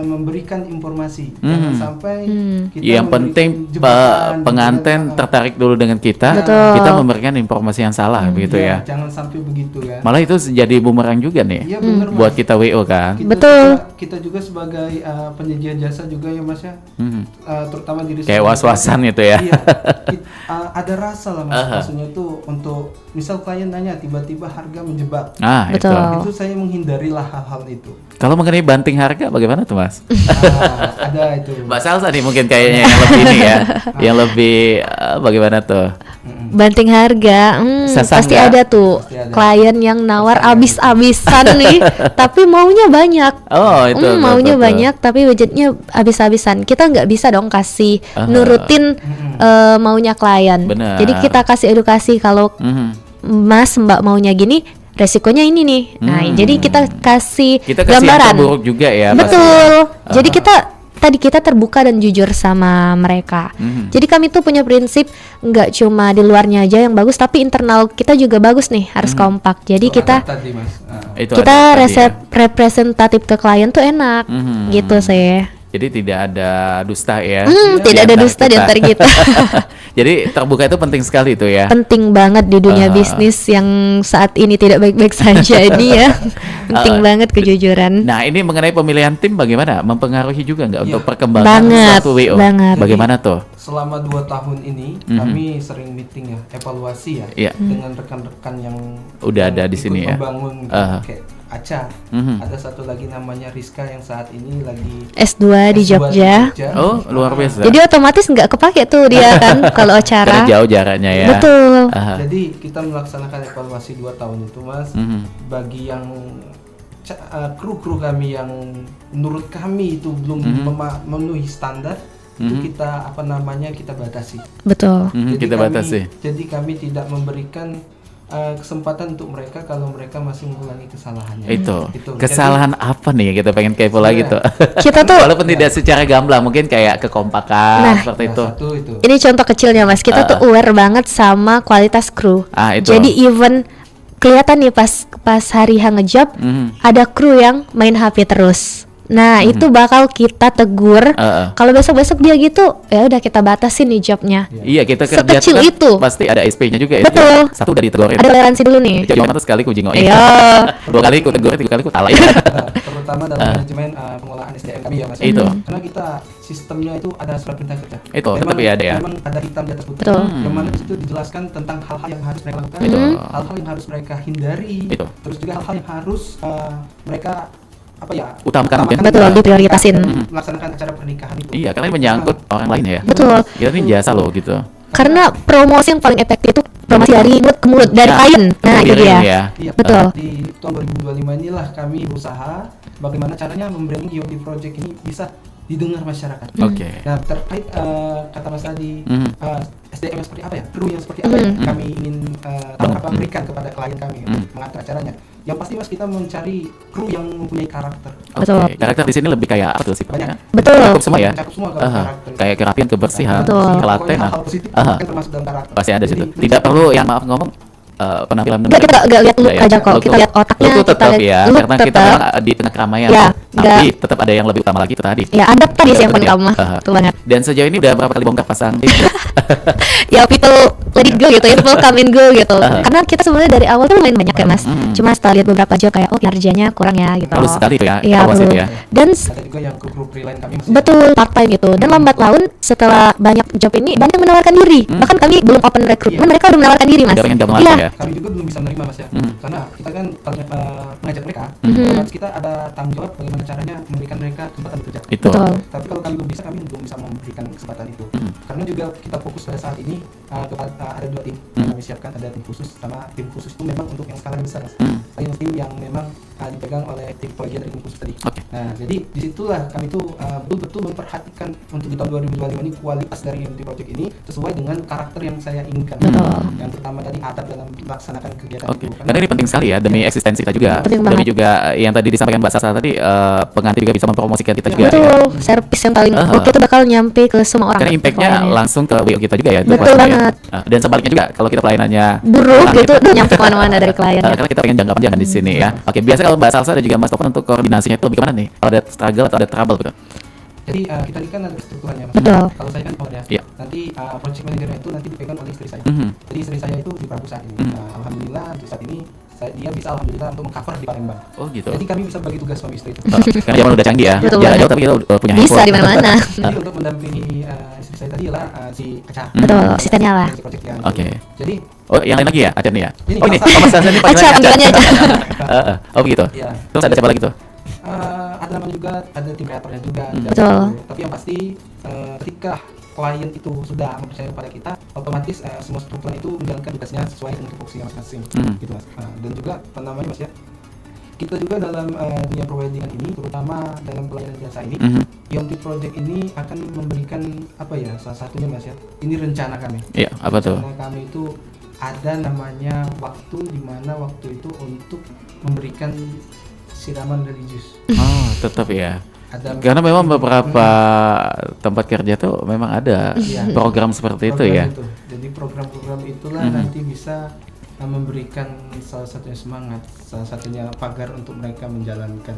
memberikan informasi. Jangan sampai kita Yang memberikan penting jebakan, pengantin jebakan. tertarik dulu dengan kita, Betul. kita memberikan informasi yang salah begitu Iya, ya. Jangan sampai begitu ya. Malah itu jadi bumerang juga nih Iya benar Mas. buat kita WO kan. Betul. Kita juga sebagai penyedia jasa juga ya Mas ya. Terutama diri Kayak sendiri. was-wasan itu ya. Iya. Ada rasa lah Mas. Maksudnya itu untuk misal klien nanya tiba-tiba harga menjebak. Nah, Betul. Itu saya menghindarilah hal-hal itu. Kalau mengenai banting harga bagaimana tuh Mas? Ada itu. Mbak Salsa nih mungkin kayaknya yang lebih ini ya, yang lebih bagaimana tuh? Banting harga, Sasangga. pasti ada tuh Pasti ada. klien yang nawar abis-abisan nih, tapi maunya banyak. Oh itu. Maunya banyak tapi budgetnya abis-abisan. Kita nggak bisa dong kasih nurutin maunya klien. Benar. Jadi kita kasih edukasi kalau Mas Mbak maunya gini, resikonya ini nih. Nah, jadi kita kasih Kita kasih yang gambaran. terburuk juga ya. pasti. Betul. Jadi kita terbuka dan jujur sama mereka. Jadi kami tuh punya prinsip nggak cuma di luarnya aja yang bagus, tapi internal kita juga bagus nih, harus kompak. Jadi Itu kita ada tadi Mas. Itu kita ada tadi ya. representatif ke klien tuh enak, gitu sih. Jadi tidak ada dusta ya. Tidak ada dusta di antara kita. Jadi terbuka itu penting sekali itu ya. Penting banget di dunia bisnis yang saat ini tidak baik-baik saja ini ya. Penting banget kejujuran. Nah ini mengenai pemilihan tim bagaimana? Mempengaruhi juga nggak untuk perkembangan Banget, suatu WO? banget. Bagaimana tuh? Selama 2 tahun ini kami sering meeting ya, evaluasi ya, Iya. dengan rekan-rekan yang Udah ada di ikut sini ya. membangun kayak Aca. Ada satu lagi namanya Rizka yang saat ini lagi S2 di Jogja. Oh luar biasa. Jadi otomatis nggak kepake tuh dia kan kalau Karena acara. jauh jaraknya ya. Betul. Jadi kita melaksanakan evaluasi 2 tahun itu Mas. Bagi yang kru-kru kami yang menurut kami itu belum memenuhi standar, itu kita kita batasi. Betul. Kita batasi. Jadi kami tidak memberikan kesempatan untuk mereka kalau mereka masih mengulangi kesalahannya. Itu. Jadi, Kesalahan apa nih yang kita pengen kepo lagi tuh? Kita tuh Walaupun tidak secara gamblang, mungkin kayak kekompakan seperti itu. satu itu. ini contoh kecilnya Mas. Kita tuh aware banget sama kualitas kru. Itu. Jadi even kelihatan nih pas hari H ngejob ada kru yang main HP terus. Nah, itu bakal kita tegur. Heeh. Kalau besok-besok dia gitu, ya udah kita batasin nih jobnya. Iya, kita kerja Sekecil tuh kan itu. pasti ada SP-nya juga ya. Betul. Satu udah ditegurin. Ada toleransi dulu nih. Cuma tuh sekali ku jinggoin. Iya. 2 kali ku tegur, 3 kali ku talak. Nah, terutama dalam manajemen pengolahan SDM kami ya Mas. Itu. Karena kita sistemnya itu ada surat perintah kerja. Itu, tetap ya ada ya. Memang ada hitam di atas putih. Betul. Yang mana di situ dijelaskan tentang hal-hal yang harus mereka lakukan, Itu. hal-hal yang harus mereka hindari, Itu. terus juga hal-hal yang harus mereka apa ya? Utamakan mungkin. Betul, dalam diprioritasin. melaksanakan acara pernikahan itu. Iya, karena ini menyangkut orang lain ya. Betul. Kita ini jasa loh gitu. Karena promosi yang paling efektif itu promosi dari mulut ke mulut, dari Nah, klien. Nah, itu Pikirin dia. ya. Iya, Betul. Di tahun 2025 inilah kami berusaha bagaimana caranya membranding IoT Project ini bisa didengar masyarakat. Oke. Nah, terkait kata Mas tadi, SDM yang seperti apa ya, kru yang seperti apa yang kami ingin berikan kepada klien kami untuk mengatur acaranya. Yang pasti Mas, kita mencari kru yang mempunyai karakter. Betul. Oke, karakter di sini lebih kayak apa tuh sifatnya? Betul. Cakup semua ya. Mencakup semua kalau karakter. Kayak kerapian, kebersihan, Betul. Pokoknya ketelatenan. hal-hal positif Aha. kan termasuk dalam karakter. Pasti ada situ. Jadi, Tidak perlu yang maaf ngomong penampilan Enggak, kita nggak lihat look Nggak ya? aja kok. Look Kita lihat otaknya, Look tuh kita tetap lihat ya, look karena kita tetap. memang di tengah keramaian. Ya, Tapi tetap ada yang lebih utama lagi itu tadi. Ya, adab tadi sih yang paling Ya. utama. Aha. Betul banget. Dan sejauh ini udah berapa kali bongkar pasang? Ya, people let it go gitu ya, people come and go gitu. Karena kita sebenarnya dari awal tuh lumayan banyak ya Mas. Cuma setelah lihat beberapa job kayak oh kinerjanya kurang ya gitu. Halus sekali itu ya, Iya, evaluasi betul. itu ya. Dan ada juga yang kru freelance kami Mas. betul part time gitu. Dan lambat laun setelah banyak job ini banyak yang menawarkan diri. Bahkan kami belum open recruitment, mereka udah menawarkan diri Mas. Udah pengen gabung Iya. langsung ya. Kami juga belum bisa menerima Mas ya, karena kita kan mengajak mereka, otomatis kita ada tanggung jawab bagaimana caranya memberikan mereka kesempatan bekerja. Itu. Betul. Tapi kalau kami belum bisa, kami belum bisa memberikan kesempatan itu. Karena juga kita fokus pada saat ini kepada ada 2 tim yang kami siapkan, ada tim khusus sama tim khusus itu memang untuk yang skalanya besar Mas. Tim yang memang dipegang oleh tim bagian dari tim khusus tadi. Oke. Nah, jadi disitulah kami tuh betul-betul memperhatikan untuk di tahun 2025 ini kualitas dari IoT Project ini sesuai dengan karakter yang saya inginkan. Yang pertama tadi adab dalam melaksanakan kegiatan Oke, itu. karena ini penting sekali ya demi eksistensi kita juga, Penting demi banget. juga yang tadi disampaikan Mbak Sasa tadi pengantin juga bisa mempromosikan kita juga ya. Betul, service yang paling Aha. oke itu bakal nyampe ke semua orang. Karena impactnya Pokoknya. langsung ke WO kita juga ya. itu Betul pasti ya. banget. Dan sebaliknya juga kalau kita pelayanannya Buruk kurang gitu udah nyampe mana-mana dari klien. karena kita pengen jangka panjang di sini ya. Oke, biasa kalau Mbak Salsa dan juga Mas Topan untuk koordinasinya itu lebih kemana nih? Kalau ada struggle atau ada trouble gitu? Jadi kita ini kan ada strukturnya Mas. Betul. Kalau saya kan owner ya. Iya. Nanti project manajernya itu nanti dipegang oleh istri saya. Mhm. Jadi istri saya itu di Prabu saat ini. Alhamdulillah untuk saat ini dia bisa alhamdulillah untuk mengcover di Palembang. Oh gitu. Jadi kami bisa bagi tugas suami istri itu. Karena zaman udah canggih ya. Betul Jarak banget. jauh tapi kita udah punya Bisa handphone. di mana-mana. Jadi untuk mendampingi istri saya tadi adalah si Kaca. Betul, asistennya lah. Si project yang Oke. Jadi Oh, yang lain lagi ya? Ada nih ya? Ini Oh, ini. Salsa. Oh, Mas Salsa ini Aca, panggilannya panggilannya Aca. Oh, begitu. Iya. Terus ada siapa lagi tuh? ada namanya juga, ada tim kreatornya juga. Betul. Tapi yang pasti ketika klien itu sudah mempercayai kepada kita, otomatis semua struktur itu menjalankan tugasnya sesuai dengan tupoksinya masing-masing. Gitu Mas. Dan juga apa namanya Mas ya? Kita juga dalam dunia providingan ini, terutama dalam pelayanan jasa ini, IoT Project ini akan memberikan apa ya? Salah satunya Mas ya. Ini rencana kami. Iya, apa tuh? Rencana kami itu ada namanya waktu di mana waktu itu untuk memberikan siraman religius. Oh, tetap ya. Ada Karena memang beberapa tempat kerja tuh memang ada Iya. program seperti itu program ya. itu. Jadi program-program itulah nanti bisa memberikan salah satunya semangat, salah satunya pagar untuk mereka menjalankan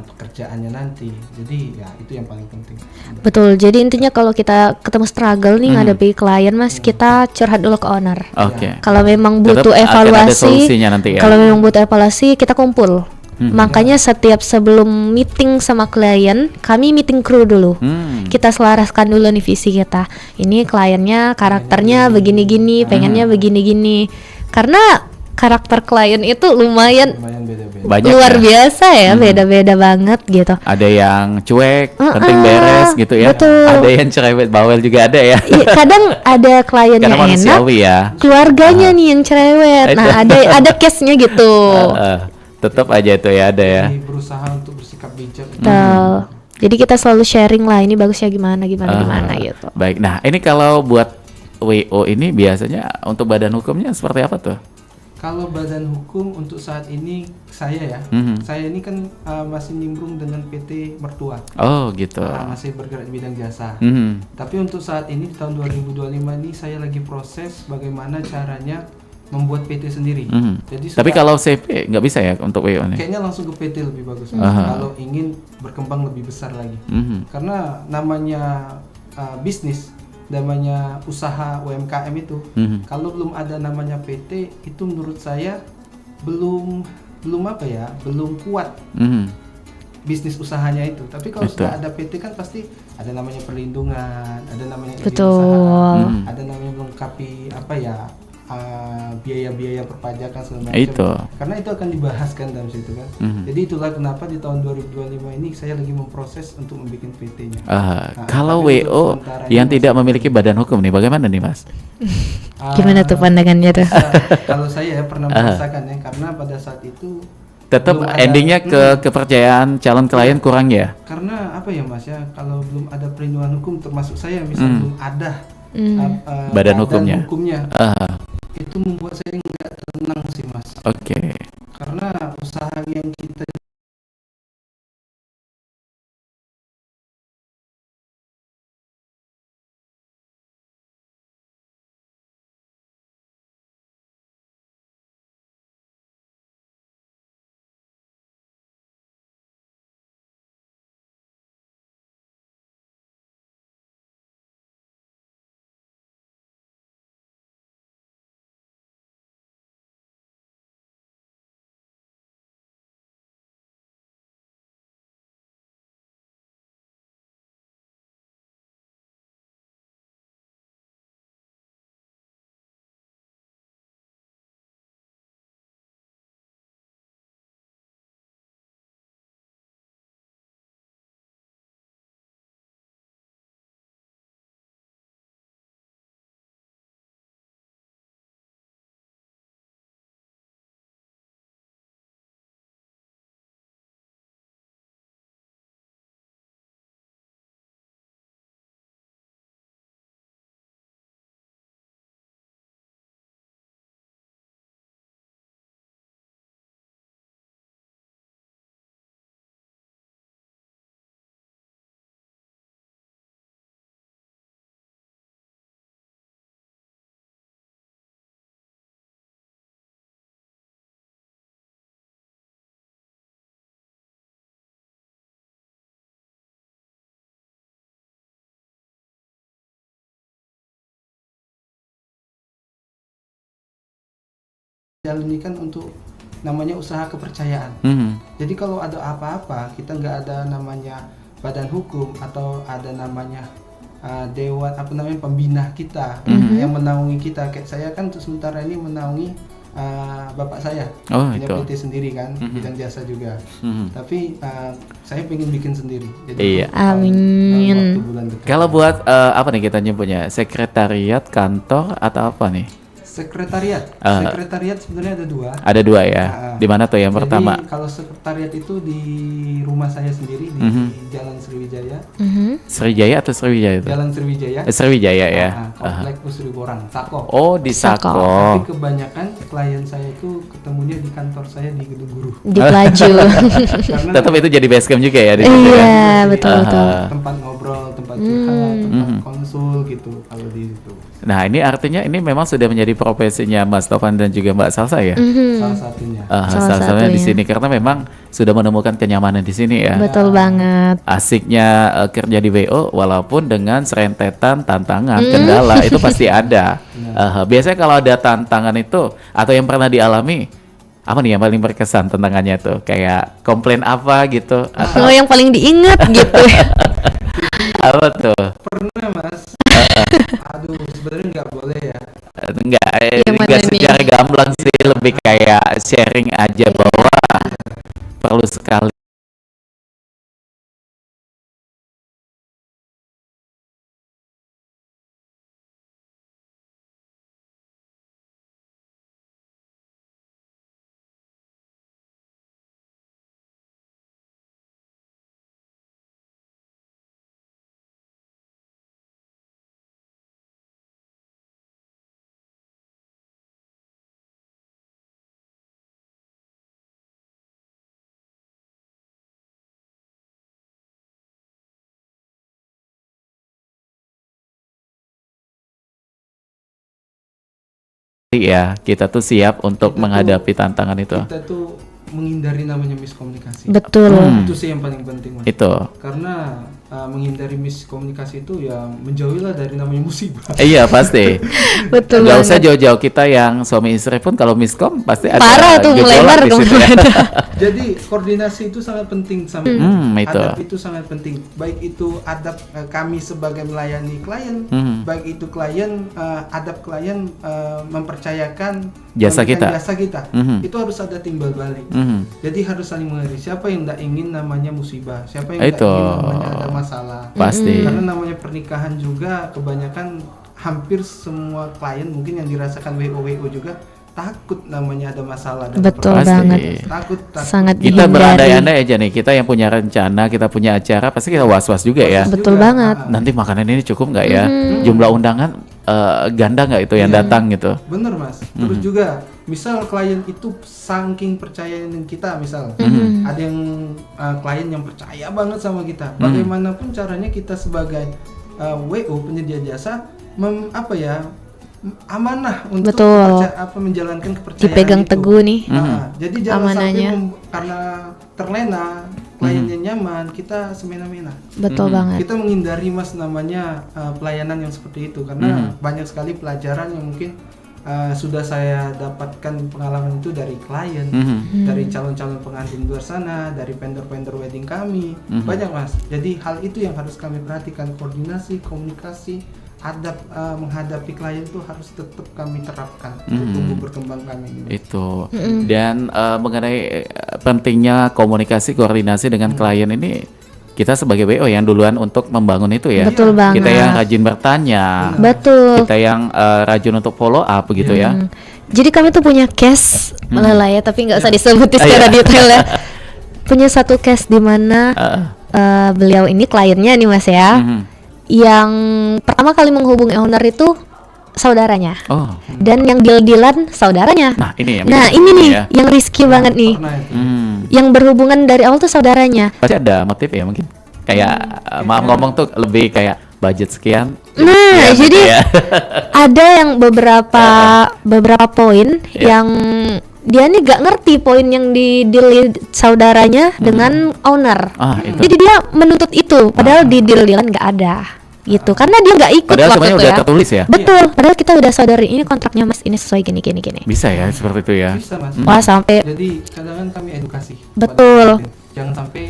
pekerjaannya nanti. Jadi ya itu yang paling penting. Betul. Jadi intinya kalau kita ketemu struggle nih ngadepi klien Mas, kita curhat dulu ke owner. Oke. Kalau memang Tetap butuh akan ada evaluasi, solusinya nanti ya. kalau memang butuh evaluasi kita kumpul. Makanya setiap sebelum meeting sama klien, kami meeting crew dulu. Kita selaraskan dulu nih visi kita. Ini kliennya karakternya begini-gini, pengennya begini-gini. Karena karakter klien itu lumayan Lumayan beda-beda. Banyak luar ya. biasa ya, beda-beda banget gitu. Ada yang cuek, penting beres gitu ya. betul. Ada yang cerewet bawel juga ada ya. Iya, kadang ada kliennya Karena enak, manusiawi ya. keluarganya nih yang cerewet. Nah, ada case-nya gitu. Tetap aja itu ya ada ya. Jadi berusaha untuk bersikap bijak. Betul. Jadi kita selalu sharing lah, ini bagusnya gimana gimana gitu. Baik. Nah, ini kalau buat WO ini biasanya untuk badan hukumnya seperti apa tuh? Kalau badan hukum untuk saat ini saya ya, saya ini kan masih nimbrung dengan PT Mertua. Oh, gitu. Masih bergerak di bidang jasa. Mhm. Tapi untuk saat ini di tahun 2025 ini saya lagi proses bagaimana caranya membuat PT sendiri. Jadi Tapi sudah- kalau CP nggak bisa ya untuk WO nih? kayaknya langsung ke PT lebih bagus Mas. Kalau ingin berkembang lebih besar lagi. Karena namanya bisnis, namanya usaha UMKM itu, kalau belum ada namanya PT itu menurut saya belum belum kuat bisnis usahanya itu. Tapi kalau Betul. sudah ada PT kan pasti ada namanya perlindungan, ada namanya izin Betul. usaha, ada namanya melengkapi biaya-biaya perpajakan segala macam. Itu. Karena itu akan dibahas kan dalam situ kan. Jadi itulah kenapa di tahun 2025 ini saya lagi memproses untuk membuat PT-nya. Kalau tapi untuk WO sementara yang ini tidak memiliki badan hukum nih, bagaimana nih Mas? Gimana tuh pandangannya tuh? Kalau saya pernah merasakan ya, karena pada saat itu Tetap belum ada- endingnya kepercayaan calon klien kurang ya? karena apa ya Mas ya, kalau belum ada perlindungan hukum termasuk saya misal belum ada Badan hukumnya. itu membuat saya nggak tenang sih Mas, Oke. karena usaha yang kita jalan ini kan untuk namanya usaha kepercayaan. Jadi kalau ada apa-apa kita nggak ada namanya badan hukum atau ada namanya dewan pembina kita yang menaungi kita. Kayak saya kan untuk sementara ini menaungi bapak saya punya itu. PT sendiri kan, bidang jasa juga. Tapi saya pengen bikin sendiri. Jadi Iya. dalam Amin. waktu bulan dekat. Kalau buat apa nih kita nyebutnya? Sekretariat, kantor atau apa nih? Sekretariat sebenarnya ada dua. Ada dua ya. Di mana tuh yang Jadi, pertama? kalau sekretariat itu di rumah saya sendiri di Jalan Sriwijaya. Sriwijaya atau Sriwijaya itu? Jalan Sriwijaya. Sriwijaya ya. Komplek Pusri Borang, Sako. Oh di Sako. Sako. Tapi kebanyakan klien saya itu ketemunya di kantor saya di Gedung Guru. Di Pelaju. Karena Tetap itu jadi base camp juga ya di situ ya? Iya, jadi betul-betul. tempat ngobrol, tempat curhat, tempat konsul gitu kalau di situ. Nah ini artinya ini memang sudah menjadi profesinya Mas Tovan dan juga Mbak Salsa ya? Salah satunya. Salah Salah satunya di satunya. sini karena memang sudah menemukan kenyamanan di sini ya. Betul banget. Asiknya kerja di WO walaupun dengan serentetan tantangan, kendala itu pasti ada. Biasanya kalau ada tantangan itu atau yang pernah dialami apa nih yang paling berkesan tantangannya tuh? Kayak komplain apa gitu? Atau Oh, yang paling diingat gitu. apa tuh? Pernah Mas. Aduh, sebenarnya nggak boleh ya. Enggak, Yang mana enggak nih? secara gamblang sih, lebih kayak sharing aja bahwa perlu sekali ya kita tuh siap untuk Kita tuh- menghadapi tantangan itu. Kita tuh menghindari namanya miskomunikasi. Betul. Itu sih yang paling penting, Mas. Itu. Karena menghindari miskomunikasi itu ya menjauhilah dari namanya musibah. Iya pasti. Betul Gak usah banget. jauh-jauh, kita yang suami istri pun kalau miskom pasti ada Parah tuh, gejolak melebar di situ ya. kemana-mana. Jadi koordinasi itu sangat penting sama itu. adab itu sangat penting. Baik itu adab kami sebagai melayani klien, baik itu klien adab klien mempercayakan Jasa memberikan kita. jasa kita. Mhm. Itu harus ada timbal balik. Jadi harus saling mengerti. Siapa yang tidak ingin namanya musibah? Siapa yang tidak Itu. ingin namanya ada masalah? Pasti. Karena namanya pernikahan juga kebanyakan hampir semua klien mungkin yang dirasakan WO juga takut namanya ada masalah dan Betul Pasti. banget. takut Sangat Kita dihindari. berandai-andai aja nih, kita yang punya rencana, kita punya acara, pasti kita was-was juga ya. Betul juga. banget. Nanti makanan ini cukup nggak ya? Jumlah undangan ganda nggak itu yang datang gitu? Bener Mas. Terus juga misal klien itu saking percaya dengan kita, misal ada yang klien yang percaya banget sama kita. Bagaimanapun caranya kita sebagai WO penyedia jasa amanah untuk Betul. menjalankan kepercayaan Dipegang itu. teguh nih. Jadi jangan amanahnya. sampai karena terlena kliennya nyaman kita semena-mena. Betul banget. Kita menghindari Mas namanya pelayanan yang seperti itu karena banyak sekali pelajaran yang mungkin sudah saya dapatkan pengalaman itu dari klien, dari calon-calon pengantin di luar sana, dari vendor-vendor wedding kami, banyak Mas. Jadi hal itu yang harus kami perhatikan, koordinasi, komunikasi, adab menghadapi klien itu harus tetap kami terapkan untuk tumbuh berkembang kami. Itu. Dan mengenai pentingnya komunikasi, koordinasi dengan klien ini, kita sebagai WO yang duluan untuk membangun itu ya. Betul banget. Kita yang rajin bertanya, Betul. kita yang rajin untuk follow up gitu ya. Jadi kami tuh punya case lah ya, tapi nggak usah disebutin secara detail ya. Punya satu case di mana beliau ini kliennya nih Mas ya, yang pertama kali menghubungi owner itu saudaranya, Oh, dan yang deal-dealan saudaranya. nah ini yang Nah bikin ini nih ya. yang risky banget nih, Pernah itu. yang berhubungan dari awal tuh saudaranya. Pasti ada motif ya mungkin. Kayak maaf ngomong tuh lebih kayak budget sekian. Nah, gitu jadi ya. ada yang beberapa poin yang dia nih gak ngerti poin yang di deal saudaranya dengan owner. Itu. Jadi dia menuntut itu, padahal di deal-dealan gak ada gitu, karena dia nggak ikut Padahal waktu semuanya itu udah ya. tertulis ya. Betul, padahal kita udah saudarin ini kontraknya Mas, ini sesuai gini. Bisa ya seperti itu ya. Bisa Mas. Wah sampai Jadi kadang kami edukasi. Betul. kepada klien. Jangan sampai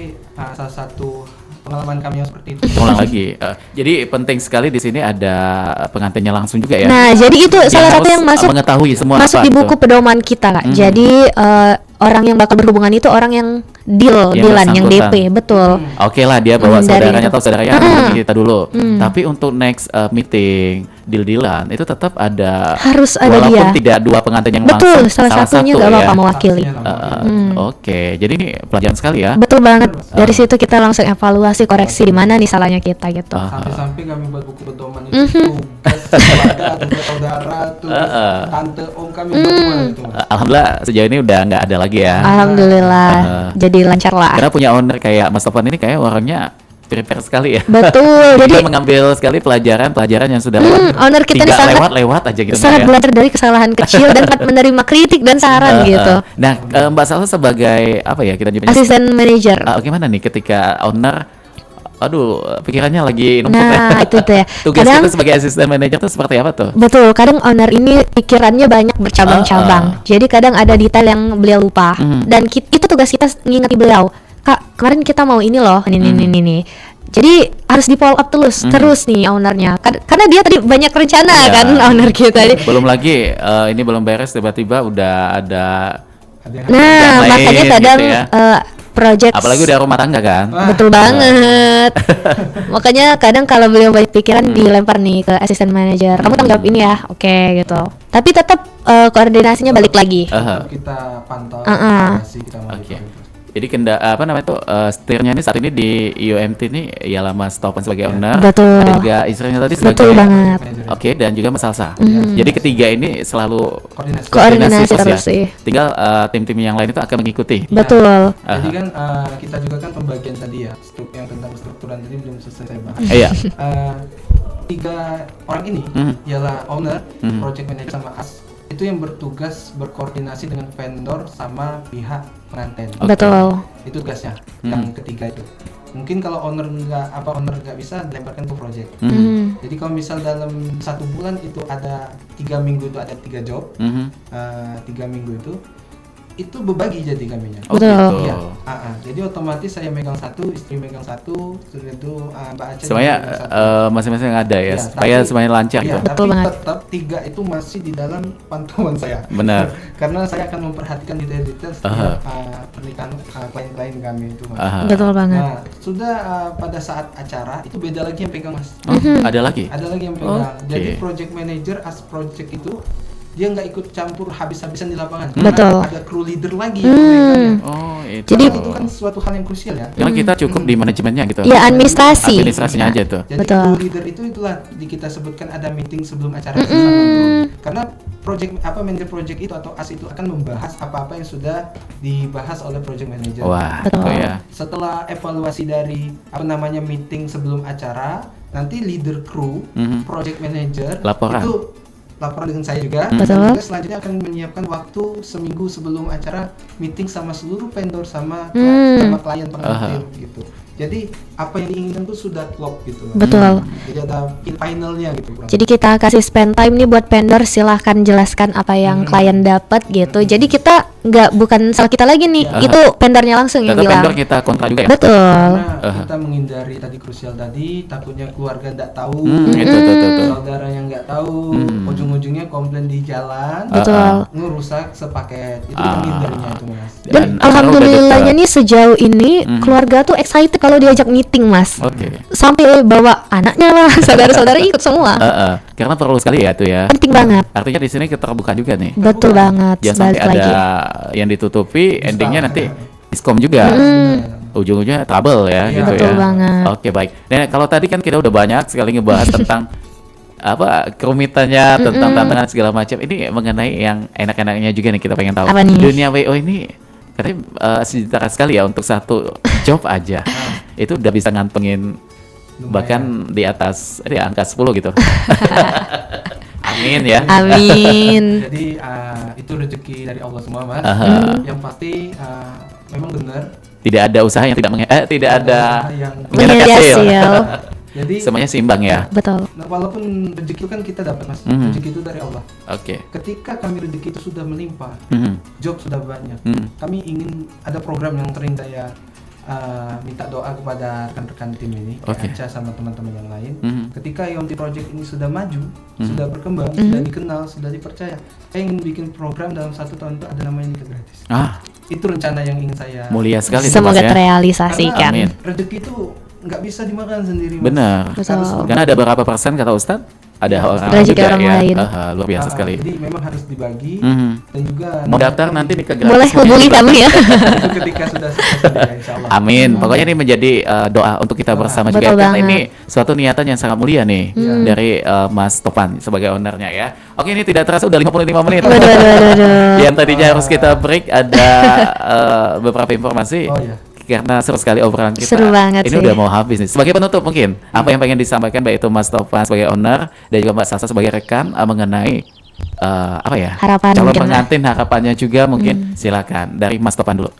salah satu pengalaman kami yang seperti itu. Ulang lagi. Jadi penting sekali di sini ada pengantinnya langsung juga ya. Nah, jadi itu salah satu harus, yang masuk mengetahui semua masuk apa di buku itu. pedoman kita, Kak. Jadi orang yang bakal berhubungan itu orang yang dealan, yang bersangkutan. DP, betul. Oke lah dia bawa Dari saudaranya itu. atau saudaranya hubungi kita dulu. Tapi untuk next meeting deal-dealan itu tetap ada, Harus ada walaupun dia. tidak dua pengantin yang Betul, langsung, salah satunya satu nggak ya. apa-apa mewakili. Oke, jadi ini pelajaran sekali ya. Betul banget. Dari situ kita langsung evaluasi, koreksi di mana nih salahnya kita gitu. Sampai-sampai kami buat buku pedoman itu tugas keluarga, tugas saudara, tugas tante, om kami buat semua itu. Mas. Alhamdulillah sejauh ini udah nggak ada lagi ya. Alhamdulillah, jadi lancar lah. Karena punya owner kayak Mas Topan ini kayak orangnya prepare sekali ya. Betul. Dia Jadi mengambil sekali pelajaran yang sudah lewat. owner kita Tidak nih sangat lewat aja gitu sangat ya. belajar dari kesalahan kecil dan dapat menerima kritik dan saran gitu. Nah, Mbak Salsa sebagai apa ya kita nyebutnya? Asisten manajer. Gimana nih ketika owner pikirannya lagi numpuk Nah, ya. itu tuh ya. Tugas Kadang kita sebagai asisten manajer tuh seperti apa tuh? betul, kadang owner ini pikirannya banyak bercabang-cabang. Jadi kadang ada detail yang beliau lupa. Dan itu tugas kita ngingati beliau. Kak, kemarin kita mau ini loh, ini. Jadi harus di follow up terus nih ownernya. Karena dia tadi banyak rencana Iya. kan owner kita. Belum lagi ini belum beres tiba-tiba udah ada Nah, yang lain makanya kadang gitu ya. project Apalagi udah rumah tangga kan. betul banget. Makanya kadang kalau beliau banyak pikiran dilempar nih ke asisten manajer. Kamu tanggung jawab ini ya, oke gitu. Tapi tetap koordinasinya balik lagi. Kita pantau, evaluasi, kita Oke. monitor. Jadi setirnya ini saat ini di IOMT ini ialah Mas Topan sebagai owner. Betul. Ada juga istrinya tadi sebagai Betul banget. Oke, dan juga Mas Salsa. Jadi ketiga ini selalu Koordinasi ya. terus sih. Tinggal tim-tim yang lain itu akan mengikuti. Betul. Jadi kan kita juga kan pembagian tadi ya, yang tentang strukturan tadi belum selesai saya bahas. Iya. Tiga orang ini ialah owner, project manager sama as. Itu itu yang bertugas berkoordinasi dengan vendor sama pihak pengantin. Betul. Itu tugasnya. Yang ketiga itu. Mungkin kalau owner nggak bisa, dilemparkan ke project. Jadi kalau misal dalam 1 bulan itu ada 3 minggu itu ada 3 job, 3 minggu itu berbagi jadi kaminya. Betul. Iya. Jadi otomatis saya megang satu, istri megang satu, sudah itu Mbak Aca Semuanya megang satu. masing-masing ada ya, Iya, supaya tapi- semuanya lancar Iya, gitu. Betul tapi banget. tetap 3 itu masih di dalam pantauan saya. Benar. Karena saya akan memperhatikan detail-detail setiap pernikahan klien-klien kami itu, Mas. Betul banget. Nah, sudah pada saat acara itu beda lagi yang pegang, Mas. Ada lagi? Ada lagi yang pegang. Oke. Jadi project manager as project itu dia nggak ikut campur habis-habisan di lapangan. Betul. Karena ada crew leader lagi yang pegangnya. Oh, itu. Jadi- Karena itu kan suatu hal yang krusial ya. Karena kita cukup di manajemennya gitu. Ya, administrasi. Administrasinya aja tuh. Jadi Betul. crew leader itulah kita sebutkan ada meeting sebelum acara. Karena manajer project itu atau as itu akan membahas apa-apa yang sudah dibahas oleh project manager. Wah, Betul. oh ya. Setelah evaluasi dari meeting sebelum acara, nanti leader crew, project manager Laporan. itu laporan dengan saya juga. Betul. Dan juga selanjutnya akan menyiapkan waktu seminggu sebelum acara meeting sama seluruh vendor sama klien pengantin gitu. Jadi apa yang diinginkan tuh sudah klop gitu. Mas. Betul. Jadi ada finalnya gitu. kurang Jadi kita kasih spend time nih buat vendor, silahkan jelaskan apa yang klien dapat gitu. Jadi kita bukan salah kita lagi nih, itu vendornya langsung yang Tetap bilang. vendor kita kontra juga ya. Betul. Karena kita menghindari tadi krusial tadi, takutnya keluarga nggak tahu, Itu tuh. saudara yang nggak tahu, ujung-ujungnya komplain di jalan, Betul. ngerusak sepaket. Itu menghindarinya itu, Mas. Dan kalau alhamdulillahnya udah nih sejauh ini keluarga tuh excited kalau diajak meeting, Mas. Oke. Sampai bawa anaknya lah, saudara-saudara ikut semua. Karena perlu sekali ya tuh ya. Penting banget. Artinya di sini keterbukaan juga nih. Betul banget. Jangan sampai Balik ada lagi. yang ditutupi, endingnya nanti diskom juga. Ujung-ujungnya trouble ya, gitu Betul ya. banget. Oke, baik. Nah, kalau tadi kan kita udah banyak sekali ngebahas tentang kerumitannya, tentang tantangan segala macam. Ini mengenai yang enak-enaknya juga nih kita pengen tahu. Apa nih? Dunia WO ini katanya sejahtera sekali ya untuk satu job aja. Itu udah bisa ngantongin bahkan di atas angka 10 gitu. Amin ya. Amin. Jadi itu rezeki dari Allah semua, Mas. Yang pasti memang benar. Tidak ada usaha yang tidak ada yang mengkhianati Menyeri hasil. hasil. jadi Semuanya seimbang ya. Betul. nah, walaupun rezeki itu kan kita dapat, Mas. Rezeki itu dari Allah. Oke. Ketika kami rezeki itu sudah melimpah, job sudah banyak, kami ingin ada program yang sering saya minta doa kepada rekan-rekan tim ini, Oke. Aca sama teman-teman yang lain. Ketika Yomti Project ini sudah maju, sudah berkembang, sudah dikenal, sudah dipercaya, saya ingin bikin program dalam 1 tahun itu ada namanya nikah gratis. Itu rencana yang ingin saya. Mulia sekali tuh, Semoga Mas ya. terrealisasikan. Amin. Rezeki itu nggak bisa dimakan sendiri, Mas. Benar. Betul. Karena ada berapa persen kata Ustadz? Ada orang Rezeki juga orang ya. lain. Luar biasa sekali. Jadi memang harus dibagi dan juga Mau daftar nanti nikah gratis. Boleh hubungi kami ya. itu ketika sudah selesai ya, insya Allah. Amin. Pokoknya ini menjadi doa untuk kita bersama juga. Betul Karena banget. ini suatu niatan yang sangat mulia nih dari Mas Topan sebagai ownernya ya. Oke, ini tidak terasa udah 55 menit. Waduh. Yang tadinya harus kita break ada beberapa informasi. Oh, iya. Karena seru sekali obrolan kita. Seru banget ini sih. udah mau habis nih. Sebagai penutup mungkin apa yang pengen disampaikan baik itu Mas Topan sebagai owner dan juga Mbak Sasa sebagai rekan mengenai apa ya? Harapan calon mungkin lah. pengantin harapannya juga mungkin silakan dari Mas Topan dulu.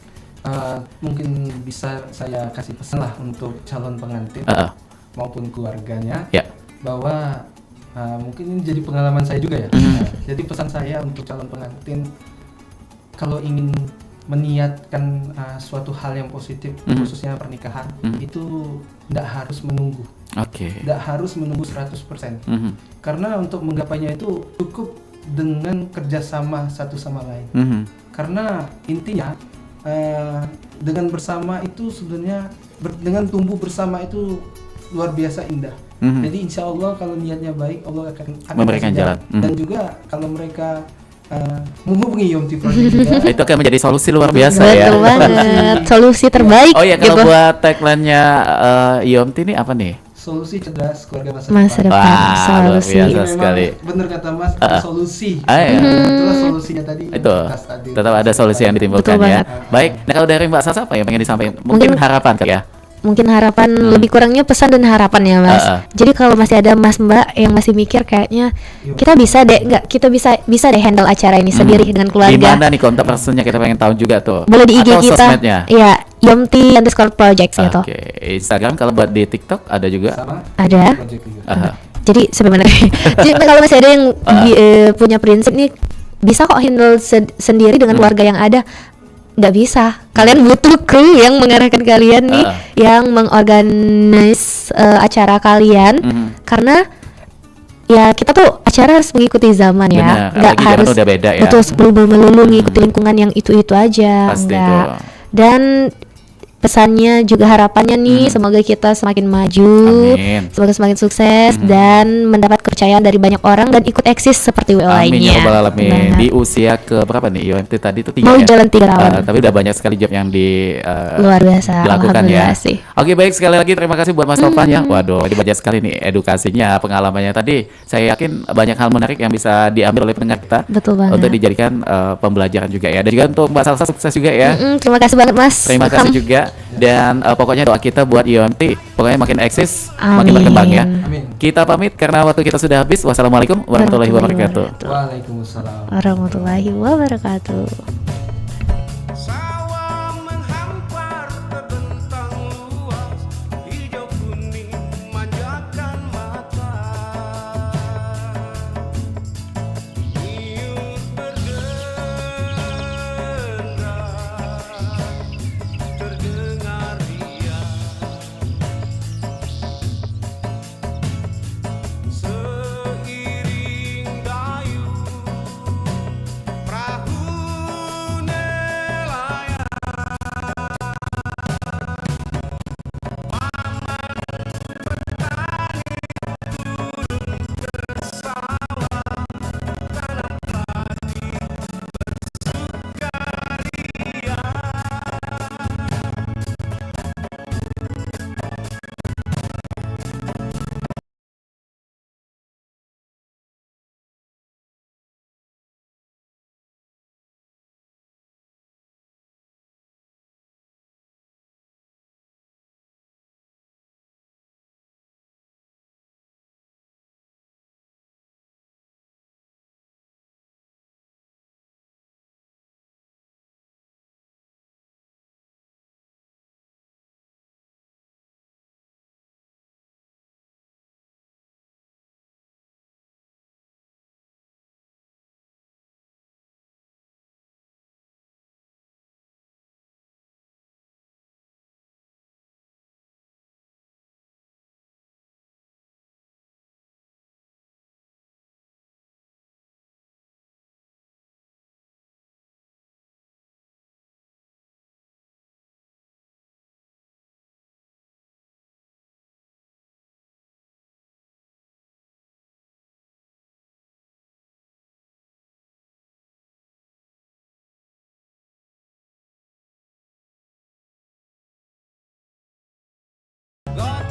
Mungkin bisa saya kasih pesan lah untuk calon pengantin maupun keluarganya Ya. bahwa mungkin ini jadi pengalaman saya juga ya. Jadi pesan saya untuk calon pengantin kalau ingin meniatkan suatu hal yang positif khususnya pernikahan itu tidak harus menunggu. Oke. Tidak harus menunggu 100%. Karena untuk menggapainya itu cukup dengan kerjasama satu sama lain. Karena intinya dengan bersama itu sebenarnya dengan tumbuh bersama itu luar biasa indah. Jadi insya Allah kalau niatnya baik Allah akan Memberikan kasih jalan. Dan juga kalau mereka menghubungi Yomti Project juga, Itu akan menjadi solusi luar biasa ya. Betul banget. Solusi terbaik. Oh ya, kalau gitu. buat tagline-nya Yomti ini apa nih? solusi cerdas keluarga masa Masa depan. depan. Wah, luar Solusi. biasa. Jadi memang sekali. benar kata Mas, ada solusi. Iya. Itulah solusinya tadi. Itu cerdas tadi. tetap ada solusi yang ditimbulkan Betul ya. banget. Baik, nah kalau dari Mbak Sasa apa yang pengen disampaikan? Mungkin harapan kali ya. mungkin harapan lebih kurangnya pesan dan harapan ya Mas. Jadi kalau masih ada Mas Mbak yang masih mikir kayaknya kita bisa deh kita bisa deh handle acara ini sendiri dengan keluarga. Gimana nih kontak personnya, kita pengen tahu juga tuh. Boleh di IG atau kita. Sosmednya. Iya, Yomti_projects gitu. Oke, Instagram kalau buat di TikTok ada juga. Sama Ada. project juga. Jadi sebenarnya jadi kalau masih ada yang punya prinsip nih bisa kok handle sendiri dengan keluarga yang ada. Nggak bisa, kalian butuh kru yang mengarahkan kalian nih, yang mengorganize acara kalian, karena ya kita tuh acara harus mengikuti zaman ya, nggak harus udah beda ya. betul melulu mengikuti lingkungan yang itu aja. Pasti enggak. itu. Dan pesannya juga harapannya nih semoga kita semakin maju, semoga semakin sukses dan mendapat kepercayaan dari banyak orang dan ikut eksis seperti WO lainnya. Amin ya rabbal alamin. Di usia ke berapa nih UMT tadi itu 3 mau ya? jalan 3 tahun. Tapi udah banyak sekali job yang luar biasa dilakukan ya. Sih. Oke, baik, sekali lagi terima kasih buat Mas Topan ya. Waduh, ini banyak sekali nih edukasinya, pengalamannya tadi. Saya yakin banyak hal menarik yang bisa diambil oleh pendengar kita. Betul banget. Untuk dijadikan pembelajaran juga ya. Dan juga untuk Mbak Salsa sukses juga ya. Terima kasih banget Mas. Terima kasih juga. Dan pokoknya doa kita buat IOMT pokoknya makin eksis, makin Amin. berkembang ya. Amin. Kita pamit karena waktu kita sudah habis. Wassalamualaikum warahmatullahi wabarakatuh. Waalaikumsalam Warahmatullahi wabarakatuh. Sawah menghampar terbentang luas, hijau kuning manjakan mata. Nyut berdengar, terdengar riang. Seiring dayung perahu nelayan, God